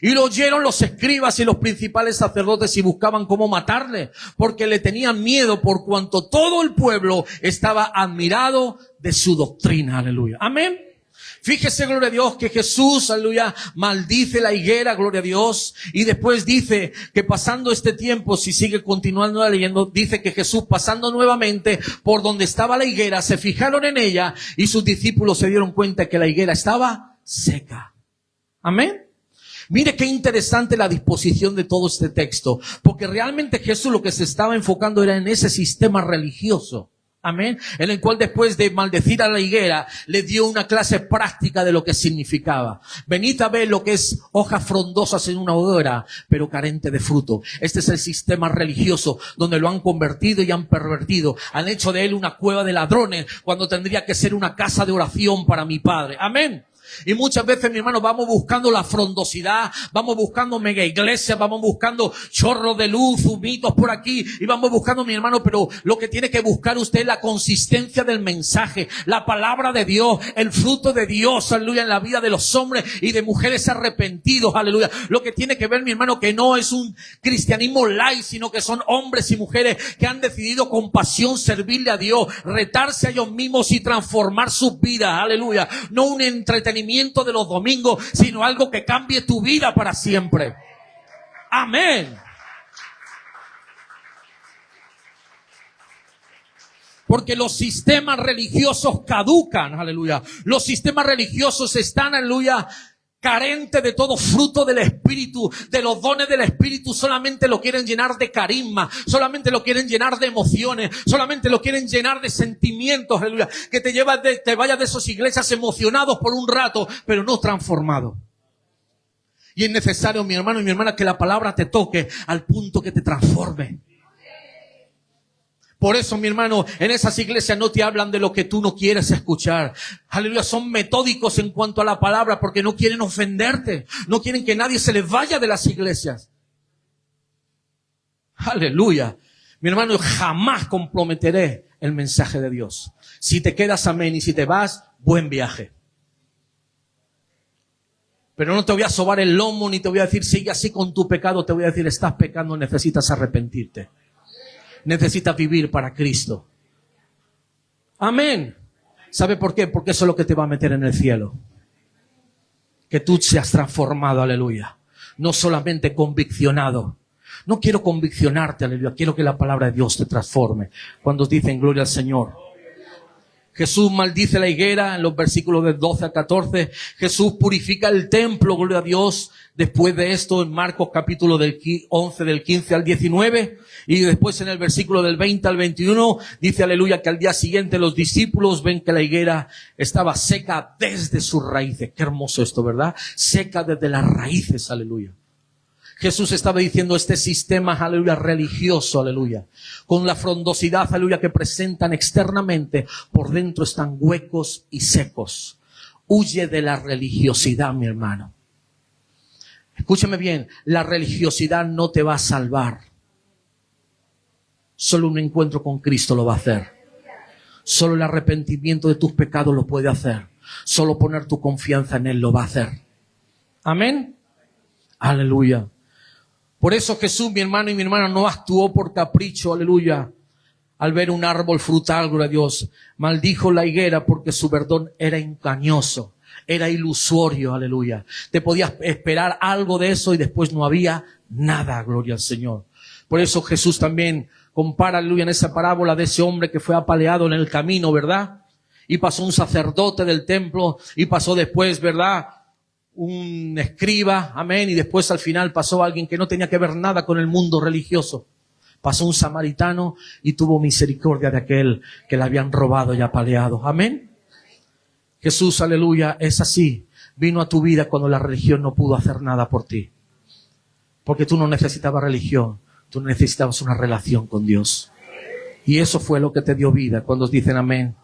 Y lo oyeron los escribas y los principales sacerdotes y buscaban cómo matarle, porque le tenían miedo por cuanto todo el pueblo estaba admirado de su doctrina. Aleluya. Amén. Fíjese, gloria a Dios, que Jesús, aleluya, maldice la higuera, gloria a Dios. Y después dice que pasando este tiempo, si sigue continuando leyendo, dice que Jesús pasando nuevamente por donde estaba la higuera, se fijaron en ella y sus discípulos se dieron cuenta que la higuera estaba seca. Amén. Mire qué interesante la disposición de todo este texto, porque realmente Jesús lo que se estaba enfocando era en ese sistema religioso. Amén. En el cual después de maldecir a la higuera, le dio una clase práctica de lo que significaba. Venid a ver lo que es hojas frondosas en una higuera, pero carente de fruto. Este es el sistema religioso donde lo han convertido y han pervertido. Han hecho de él una cueva de ladrones cuando tendría que ser una casa de oración para mi Padre. Amén. Y muchas veces, mi hermano, vamos buscando la frondosidad, vamos buscando mega iglesias, vamos buscando chorros de luz, humitos por aquí, y vamos buscando, mi hermano, pero lo que tiene que buscar usted es la consistencia del mensaje, la palabra de Dios, el fruto de Dios, aleluya, en la vida de los hombres y de mujeres arrepentidos, aleluya. Lo que tiene que ver, mi hermano, que no es un cristianismo light, sino que son hombres y mujeres que han decidido con pasión servirle a Dios, retarse a ellos mismos y transformar sus vidas, aleluya. No un entretenimiento de los domingos, sino algo que cambie tu vida para siempre. Amén. Porque los sistemas religiosos caducan, aleluya. Los sistemas religiosos están, aleluya, carente de todo fruto del Espíritu, de los dones del Espíritu. Solamente lo quieren llenar de carisma, solamente lo quieren llenar de emociones, solamente lo quieren llenar de sentimientos, aleluya, que te vayas de esas iglesias emocionados por un rato, pero no transformado. Y es necesario, mi hermano y mi hermana, que la palabra te toque al punto que te transforme. Por eso, mi hermano, en esas iglesias no te hablan de lo que tú no quieres escuchar. Aleluya, son metódicos en cuanto a la palabra porque no quieren ofenderte. No quieren que nadie se les vaya de las iglesias. Aleluya. Mi hermano, jamás comprometeré el mensaje de Dios. Si te quedas, amén, y si te vas, buen viaje. Pero no te voy a sobar el lomo, ni te voy a decir, sigue así con tu pecado. Te voy a decir, estás pecando, necesitas arrepentirte. Necesitas vivir para Cristo. Amén. ¿Sabe por qué? Porque eso es lo que te va a meter en el cielo. Que tú seas transformado, aleluya. No solamente conviccionado. No quiero conviccionarte, aleluya. Quiero que la palabra de Dios te transforme. Cuando dicen gloria al Señor. Jesús maldice la higuera en los versículos del 12 al 14. Jesús purifica el templo, gloria a Dios. Después de esto, en Marcos capítulo del 11, del 15 al 19. Y después en el versículo del 20 al 21, dice aleluya que al día siguiente los discípulos ven que la higuera estaba seca desde sus raíces. Qué hermoso esto, ¿verdad? Seca desde las raíces, aleluya. Jesús estaba diciendo este sistema, aleluya, religioso, aleluya, con la frondosidad, aleluya, que presentan externamente, por dentro están huecos y secos. Huye de la religiosidad, mi hermano. Escúchame bien, la religiosidad no te va a salvar. Solo un encuentro con Cristo lo va a hacer. Solo el arrepentimiento de tus pecados lo puede hacer. Solo poner tu confianza en Él lo va a hacer. Amén. Aleluya. Por eso Jesús, mi hermano y mi hermana, no actuó por capricho, aleluya, al ver un árbol frutal, gloria a Dios. Maldijo la higuera porque su verdor era engañoso, era ilusorio, aleluya. Te podías esperar algo de eso y después no había nada, gloria al Señor. Por eso Jesús también compara, aleluya, en esa parábola de ese hombre que fue apaleado en el camino, ¿verdad? Y pasó un sacerdote del templo y pasó después, ¿verdad?, un escriba, amén, y después al final pasó alguien que no tenía que ver nada con el mundo religioso. Pasó un samaritano y tuvo misericordia de aquel que le habían robado y apaleado. Amén. Jesús, aleluya, es así. Vino a tu vida cuando la religión no pudo hacer nada por ti. Porque tú no necesitabas religión, tú necesitabas una relación con Dios. Y eso fue lo que te dio vida. Cuando dicen amén,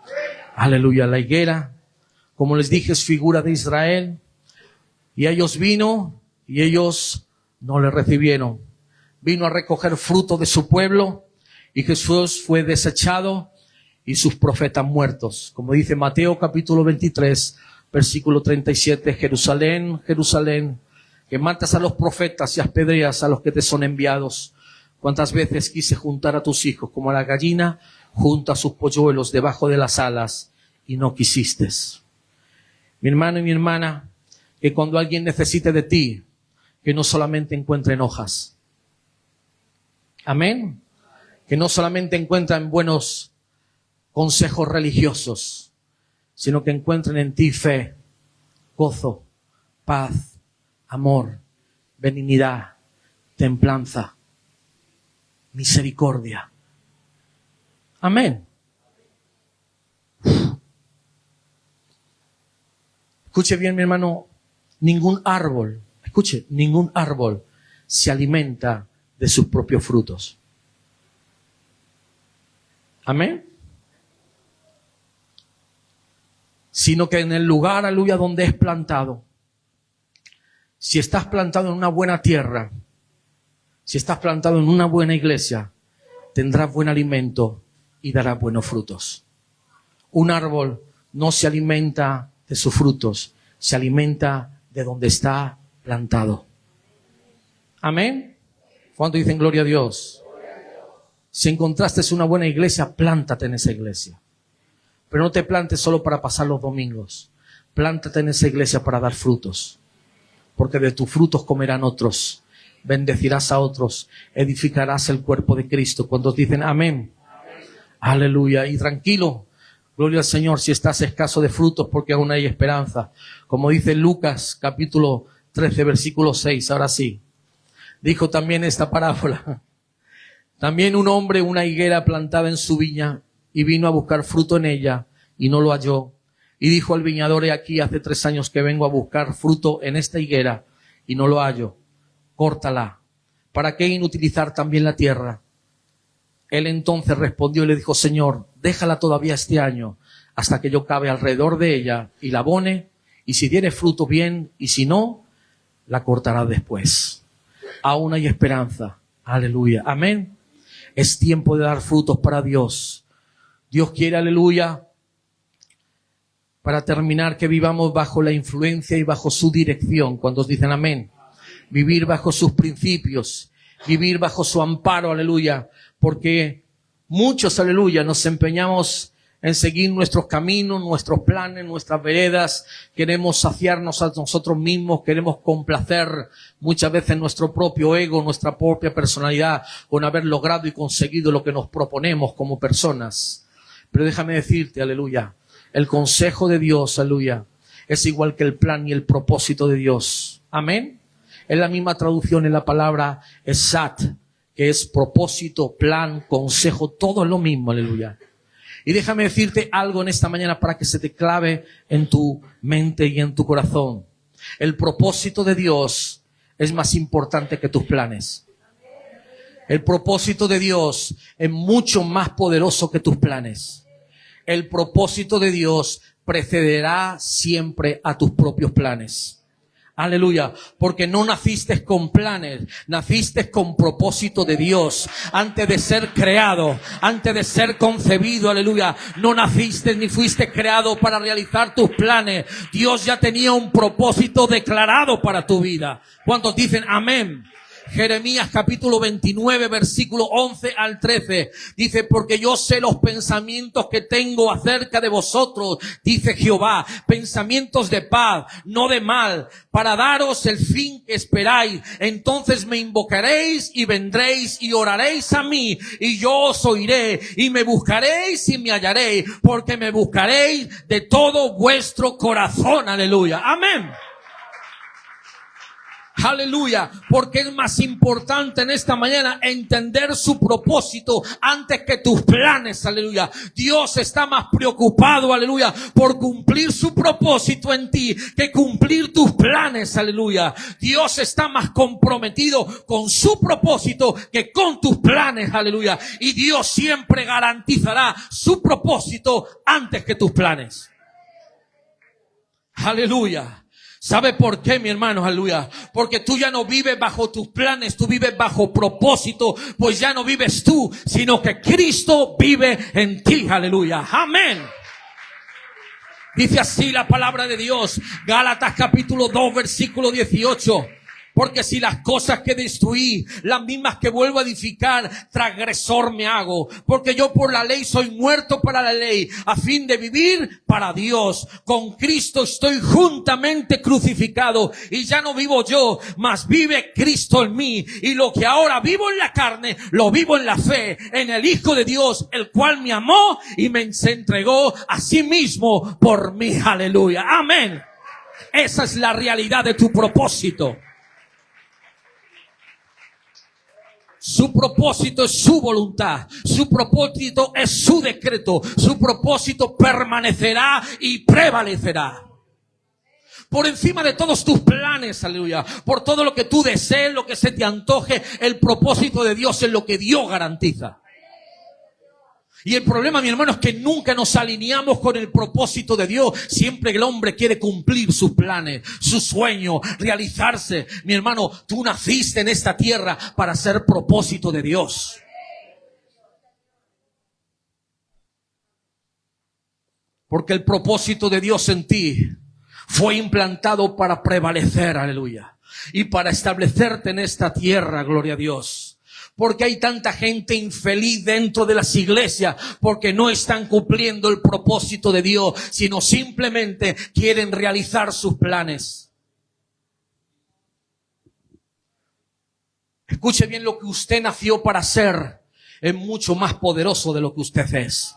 aleluya, la higuera, como les dije, es figura de Israel. Y ellos vino y ellos no le recibieron. Vino a recoger fruto de su pueblo y Jesús fue desechado y sus profetas muertos. Como dice Mateo capítulo 23, versículo 37, Jerusalén, Jerusalén, que matas a los profetas y apedreas a los que te son enviados. Cuántas veces quise juntar a tus hijos como la gallina junta sus polluelos debajo de las alas y no quisiste. Mi hermano y mi hermana, que cuando alguien necesite de ti, que no solamente encuentren hojas. Amén. Que no solamente encuentren buenos consejos religiosos, sino que encuentren en ti fe, gozo, paz, amor, benignidad, templanza, misericordia. Amén. Escuche bien, mi hermano. Ningún árbol, escuche, ningún árbol se alimenta de sus propios frutos. Amén. sino que en el lugar, aleluya, donde es plantado. Si estás plantado en una buena tierra, si estás plantado en una buena iglesia, tendrás buen alimento y darás buenos frutos. Un árbol no se alimenta de sus frutos, se alimenta de donde está plantado. Amén. ¿Cuánto dicen gloria a Dios? Si encontraste una buena iglesia, plántate en esa iglesia. Pero no te plantes solo para pasar los domingos. Plántate en esa iglesia para dar frutos. Porque de tus frutos comerán otros. Bendecirás a otros. Edificarás el cuerpo de Cristo. Cuando dicen amén. Aleluya. Y tranquilo. Gloria al Señor si estás escaso de frutos porque aún hay esperanza. Como dice Lucas capítulo 13 versículo 6. Ahora sí. Dijo también esta parábola. También un hombre una higuera plantada en su viña y vino a buscar fruto en ella y no lo halló. Y dijo al viñador: he aquí, hace 3 años que vengo a buscar fruto en esta higuera y no lo hallo. Córtala. ¿Para qué inutilizar también la tierra? Él entonces respondió y le dijo: Señor, déjala todavía este año hasta que yo cabe alrededor de ella y la abone, y si diere fruto bien, y si no, la cortará después. Aún hay esperanza. Aleluya. Amén. Es tiempo de dar frutos para Dios. Dios quiere, aleluya, para terminar, que vivamos bajo la influencia y bajo su dirección. Cuando dicen amén. Vivir bajo sus principios. Vivir bajo su amparo, aleluya. Porque muchos, aleluya, nos empeñamos en seguir nuestros caminos, nuestros planes, nuestras veredas. Queremos saciarnos a nosotros mismos, queremos complacer muchas veces nuestro propio ego, nuestra propia personalidad, con haber logrado y conseguido lo que nos proponemos como personas. Pero déjame decirte, aleluya, el consejo de Dios, aleluya, es igual que el plan y el propósito de Dios. Amén. Es la misma traducción en la palabra esat, que es propósito, plan, consejo, todo es lo mismo, aleluya. Y déjame decirte algo en esta mañana para que se te clave en tu mente y en tu corazón. El propósito de Dios es más importante que tus planes. El propósito de Dios es mucho más poderoso que tus planes. El propósito de Dios precederá siempre a tus propios planes. Aleluya, porque no naciste con planes, naciste con propósito de Dios. Antes de ser creado, antes de ser concebido, aleluya, no naciste ni fuiste creado para realizar tus planes. Dios ya tenía un propósito declarado para tu vida. ¿Cuántos dicen amén? Jeremías capítulo 29 versículo 11 al 13 dice: porque yo sé los pensamientos que tengo acerca de vosotros, dice Jehová, pensamientos de paz, no de mal, para daros el fin que esperáis. Entonces me invocaréis y vendréis y oraréis a mí, y yo os oiré, y me buscaréis y me hallaréis, porque me buscaréis de todo vuestro corazón. Aleluya. Amén. Aleluya, porque es más importante en esta mañana entender su propósito antes que tus planes, aleluya. Dios está más preocupado, aleluya, por cumplir su propósito en ti que cumplir tus planes, aleluya. Dios está más comprometido con su propósito que con tus planes, aleluya. Y Dios siempre garantizará su propósito antes que tus planes. Aleluya. ¿Sabe por qué, mi hermano? Aleluya. Porque tú ya no vives bajo tus planes, tú vives bajo propósito, pues ya no vives tú, sino que Cristo vive en ti. Aleluya. Amén. Dice así la palabra de Dios, Gálatas capítulo 2 versículo 18. Porque si las cosas que destruí, las mismas que vuelvo a edificar, transgresor me hago. Porque yo por la ley soy muerto para la ley, a fin de vivir para Dios. Con Cristo estoy juntamente crucificado, y ya no vivo yo, mas vive Cristo en mí. Y lo que ahora vivo en la carne, lo vivo en la fe, en el Hijo de Dios, el cual me amó y me se entregó a sí mismo por mí. Aleluya. Amén. Esa es la realidad de tu propósito. Su propósito es su voluntad, su propósito es su decreto, su propósito permanecerá y prevalecerá. Por encima de todos tus planes, aleluya, por todo lo que tú desees, lo que se te antoje, el propósito de Dios es lo que Dios garantiza. Y el problema, mi hermano, es que nunca nos alineamos con el propósito de Dios. Siempre el hombre quiere cumplir sus planes, sus sueños, realizarse. Mi hermano, tú naciste en esta tierra para ser propósito de Dios. Porque el propósito de Dios en ti fue implantado para prevalecer, aleluya. Y para establecerte en esta tierra, gloria a Dios. Porque hay tanta gente infeliz dentro de las iglesias porque no están cumpliendo el propósito de Dios, sino simplemente quieren realizar sus planes. Escuche bien, lo que usted nació para hacer es mucho más poderoso de lo que usted es.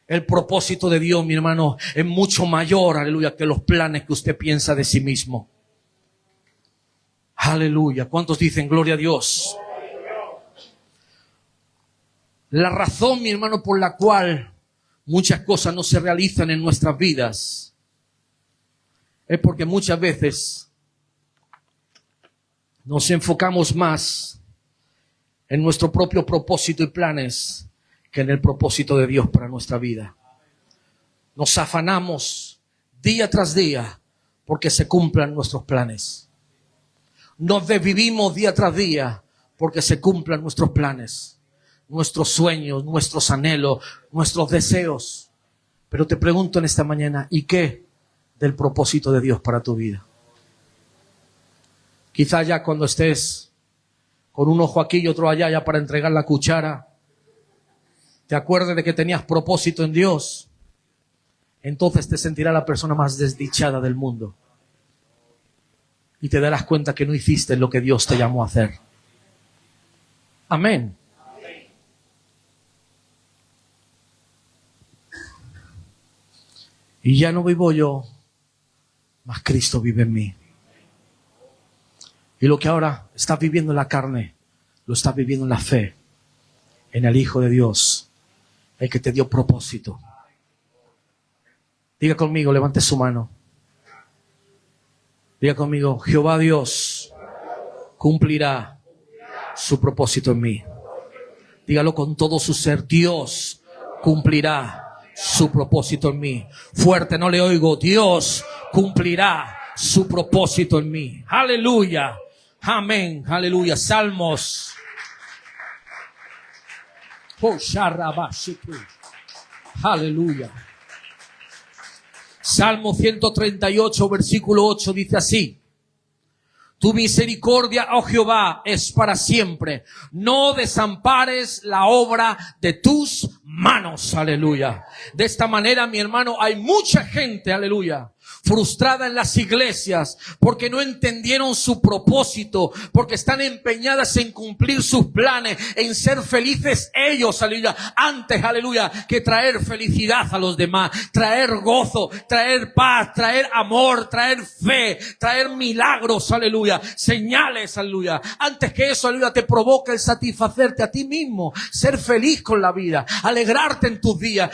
El propósito de Dios, mi hermano, es mucho mayor, aleluya, que los planes que usted piensa de sí mismo. Aleluya. ¿Cuántos dicen gloria a Dios? La razón, mi hermano, por la cual muchas cosas no se realizan en nuestras vidas es porque muchas veces nos enfocamos más en nuestro propio propósito y planes que en el propósito de Dios para nuestra vida. Nos afanamos día tras día porque se cumplan nuestros planes. Nos desvivimos día tras día porque se cumplan nuestros planes, nuestros sueños, nuestros anhelos, nuestros deseos. Pero te pregunto en esta mañana, ¿y qué del propósito de Dios para tu vida? Quizá ya cuando estés con un ojo aquí y otro allá ya para entregar la cuchara, te acuerdes de que tenías propósito en Dios. Entonces te sentirás la persona más desdichada del mundo. Y te darás cuenta que no hiciste lo que Dios te llamó a hacer. Amén. Y ya no vivo yo, mas Cristo vive en mí. Y lo que ahora estás viviendo en la carne, lo estás viviendo en la fe, en el Hijo de Dios, el que te dio propósito. Diga conmigo, levante su mano. Diga conmigo, Jehová Dios cumplirá su propósito en mí. Dígalo con todo su ser, Dios cumplirá su propósito en mí. Fuerte, no le oigo. Dios cumplirá su propósito en mí. Aleluya. Amén. Aleluya. Salmos. Aleluya. Salmo 138, versículo 8 dice así: Tu misericordia, oh Jehová, es para siempre. No desampares la obra de tus manos. Aleluya. De esta manera, mi hermano, hay mucha gente, aleluya, frustrada en las iglesias porque no entendieron su propósito, porque están empeñadas en cumplir sus planes, en ser felices ellos, aleluya, antes, aleluya, que traer felicidad a los demás, traer gozo, traer paz, traer amor, traer fe, traer milagros, aleluya, señales, aleluya. Antes que eso, aleluya, te provoca el satisfacerte a ti mismo, ser feliz con la vida, alegrarte en tus días,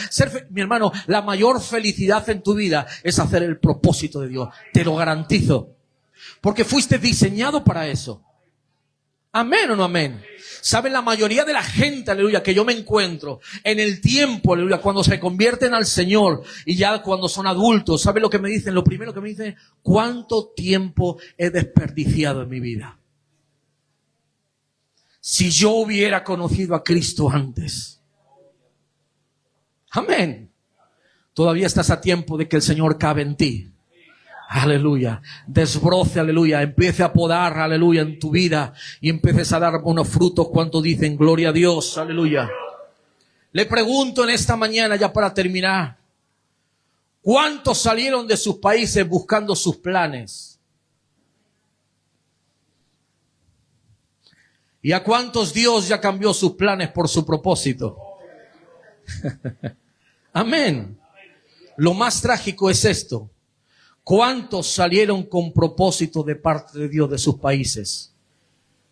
mi hermano, la mayor felicidad en tu vida es hacer el propósito de Dios, te lo garantizo, porque fuiste diseñado para eso. Amén o no amén. ¿Saben? La mayoría de la gente, aleluya, que yo me encuentro en el tiempo, aleluya, cuando se convierten al Señor y ya cuando son adultos, ¿saben lo que me dicen? Lo primero que me dicen: ¿cuánto tiempo he desperdiciado en mi vida? Si yo hubiera conocido a Cristo antes. Amén. Todavía estás a tiempo de que el Señor cabe en ti. Aleluya. Desbroce, aleluya. Empiece a podar, aleluya, en tu vida y empieces a dar buenos frutos. ¿Cuánto dicen gloria a Dios? Aleluya. Le pregunto en esta mañana, ya para terminar, ¿cuántos salieron de sus países buscando sus planes? ¿Y a cuántos Dios ya cambió sus planes por su propósito? Amén. Lo más trágico es esto: ¿cuántos salieron con propósito de parte de Dios de sus países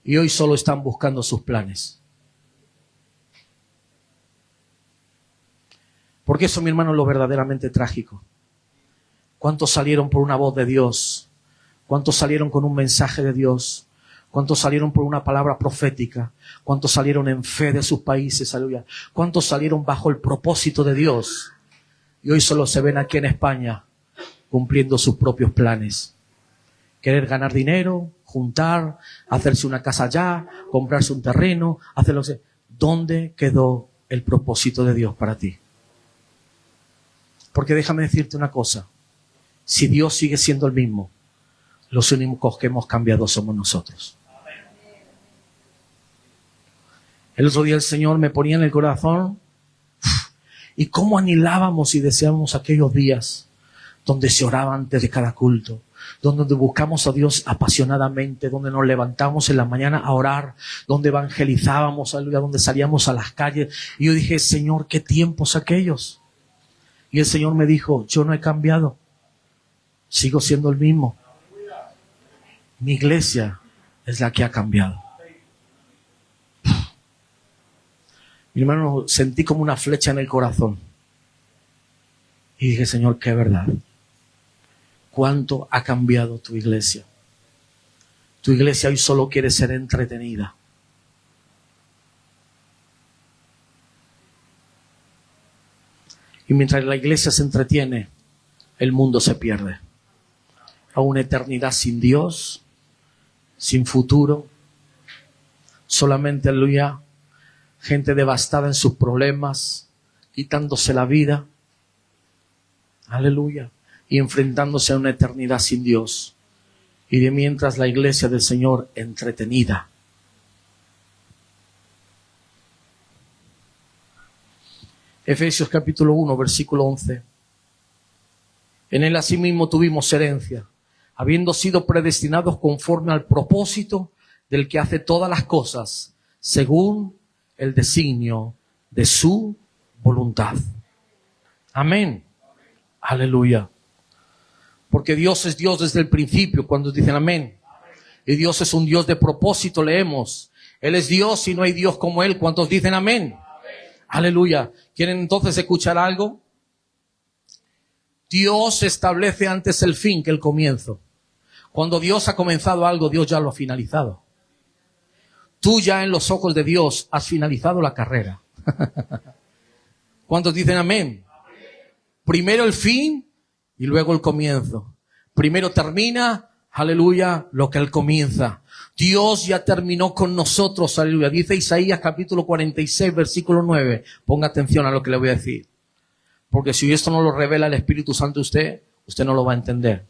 y hoy solo están buscando sus planes? Porque eso, mi hermano, es lo verdaderamente trágico. ¿Cuántos salieron por una voz de Dios? ¿Cuántos salieron con un mensaje de Dios? ¿Cuántos salieron por una palabra profética? ¿Cuántos salieron en fe de sus países? Aleluya. ¿Cuántos salieron bajo el propósito de Dios? Y hoy solo se ven aquí en España cumpliendo sus propios planes. Querer ganar dinero, juntar, hacerse una casa allá, comprarse un terreno, hacerlo. ¿Dónde quedó el propósito de Dios para ti? Porque déjame decirte una cosa. Si Dios sigue siendo el mismo, los únicos que hemos cambiado somos nosotros. El otro día el Señor me ponía en el corazón y cómo anhelábamos y deseábamos aquellos días donde se oraba antes de cada culto, donde buscamos a Dios apasionadamente, donde nos levantamos en la mañana a orar, donde evangelizábamos, donde salíamos a las calles. Y yo dije, Señor, ¿qué tiempos aquellos? Y el Señor me dijo, yo no he cambiado, sigo siendo el mismo. Mi iglesia es la que ha cambiado. Mi hermano, sentí como una flecha en el corazón. Y dije, Señor, qué verdad. ¿Cuánto ha cambiado tu iglesia? Tu iglesia hoy solo quiere ser entretenida. Y mientras la iglesia se entretiene, el mundo se pierde. A una eternidad sin Dios, sin futuro. Solamente, aleluya, gente devastada en sus problemas, quitándose la vida. Aleluya. Y enfrentándose a una eternidad sin Dios. Y de mientras la iglesia del Señor entretenida. Efesios capítulo 1, versículo 11. En él asimismo tuvimos herencia, habiendo sido predestinados conforme al propósito del que hace todas las cosas, según el designio de su voluntad. Amén. Aleluya. Porque Dios es Dios desde el principio, cuando dicen amén. Y Dios es un Dios de propósito, leemos. Él es Dios y no hay Dios como Él. ¿Cuántos dicen amén? Aleluya. ¿Quieren entonces escuchar algo? Dios establece antes el fin que el comienzo. Cuando Dios ha comenzado algo, Dios ya lo ha finalizado. Tú ya en los ojos de Dios has finalizado la carrera. ¿Cuántos dicen amén? Primero el fin y luego el comienzo. Primero termina, aleluya, lo que Él comienza. Dios ya terminó con nosotros, aleluya. Dice Isaías capítulo 46, versículo 9. Ponga atención a lo que le voy a decir. Porque si esto no lo revela el Espíritu Santo a usted, usted no lo va a entender.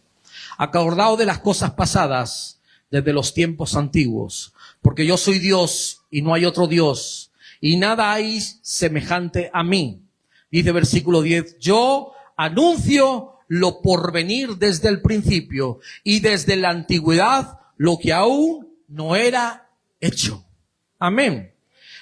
Acordaos de las cosas pasadas desde los tiempos antiguos. Porque yo soy Dios y no hay otro Dios. Y nada hay semejante a mí. Dice versículo 10. Yo anuncio lo por venir desde el principio y desde la antigüedad lo que aún no era hecho. Amén.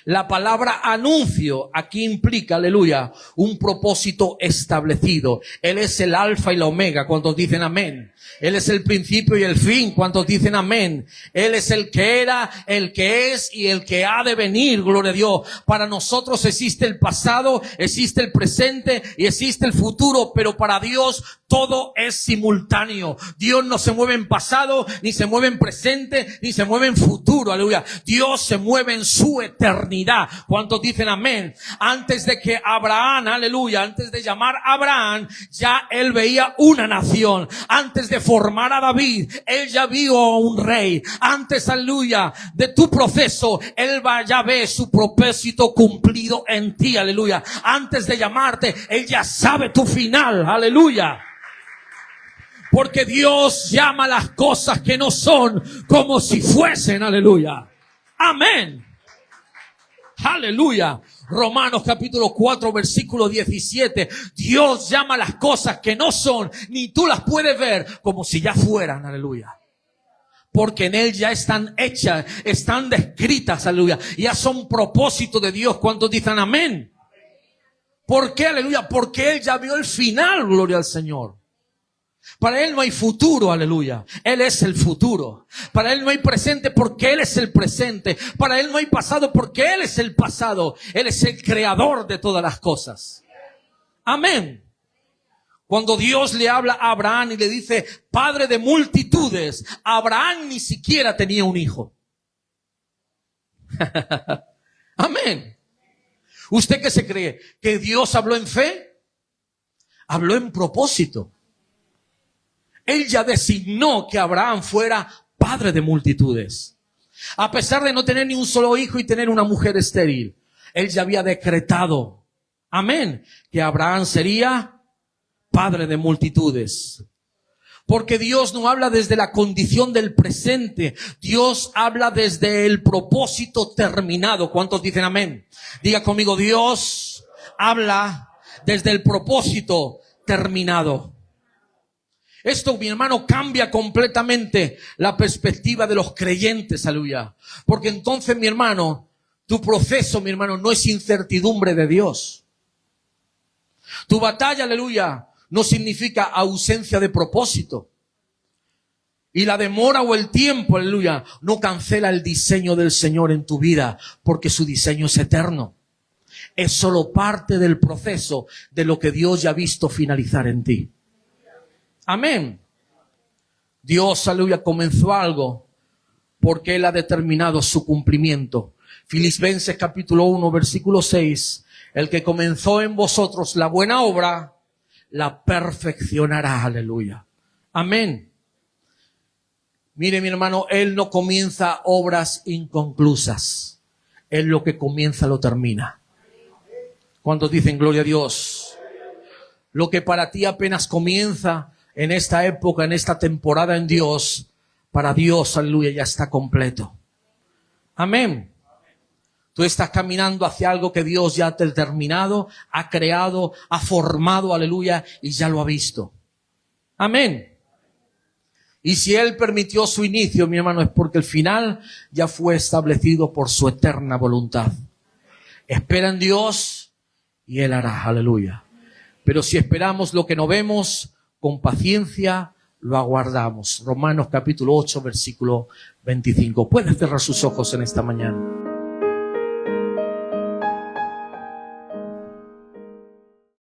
La palabra anuncio aquí implica, aleluya, un propósito establecido. Él es el alfa y la omega. ¿Cuántos dicen amén? Él es el principio y el fin. ¿Cuántos dicen amén? Él es el que era, el que es y el que ha de venir. Gloria a Dios. Para nosotros existe el pasado, existe el presente y existe el futuro, pero para Dios todo es simultáneo. Dios no se mueve en pasado, ni se mueve en presente, ni se mueve en futuro. Aleluya. Dios se mueve en su eternidad. ¿Cuántos dicen amén? Antes de que Abraham, aleluya, antes de llamar a Abraham, ya él veía una nación. Antes de formar a David, él ya vio a un rey. Antes, aleluya, de tu proceso, él ya ve su propósito cumplido en ti, aleluya. Antes de llamarte, él ya sabe tu final, aleluya. Porque Dios llama las cosas que no son como si fuesen, aleluya. Amén. Aleluya. Romanos capítulo 4 versículo 17. Dios llama las cosas que no son, ni tú las puedes ver, como si ya fueran. Aleluya. Porque en Él ya están hechas, están descritas. Aleluya. Ya son propósito de Dios. ¿Cuántos dicen amén? ¿Por qué? Aleluya. Porque Él ya vio el final. Gloria al Señor. Para Él no hay futuro, aleluya. Él es el futuro. Para Él no hay presente porque Él es el presente. Para Él no hay pasado porque Él es el pasado. Él es el creador de todas las cosas. Amén. Cuando Dios le habla a Abraham y le dice, padre de multitudes, Abraham ni siquiera tenía un hijo. Amén. ¿Usted qué se cree? ¿Que Dios habló en fe? Habló en propósito. Él ya designó que Abraham fuera padre de multitudes. A pesar de no tener ni un solo hijo y tener una mujer estéril, él ya había decretado, amén, que Abraham sería padre de multitudes. Porque Dios no habla desde la condición del presente. Dios habla desde el propósito terminado. ¿Cuántos dicen amén? Diga conmigo, Dios habla desde el propósito terminado. Esto, mi hermano, cambia completamente la perspectiva de los creyentes, aleluya. Porque entonces, mi hermano, tu proceso, mi hermano, no es incertidumbre de Dios. Tu batalla, aleluya, no significa ausencia de propósito. Y la demora o el tiempo, aleluya, no cancela el diseño del Señor en tu vida, porque su diseño es eterno. Es solo parte del proceso de lo que Dios ya ha visto finalizar en ti. Amén. Dios, aleluya, comenzó algo porque Él ha determinado su cumplimiento. Filipenses capítulo 1, versículo 6. El que comenzó en vosotros la buena obra, la perfeccionará. Aleluya. Amén. Mire, mi hermano, Él no comienza obras inconclusas. Él lo que comienza lo termina. ¿Cuántos dicen gloria a Dios? Lo que para ti apenas comienza en esta época, en esta temporada en Dios, para Dios, aleluya, ya está completo. Amén. Tú estás caminando hacia algo que Dios ya ha determinado, ha creado, ha formado, aleluya, y ya lo ha visto. Amén. Y si Él permitió su inicio, mi hermano, es porque el final ya fue establecido por su eterna voluntad. Espera en Dios y Él hará, aleluya. Pero si esperamos lo que no vemos, con paciencia lo aguardamos. Romanos capítulo 8, versículo 25. Puede cerrar sus ojos en esta mañana.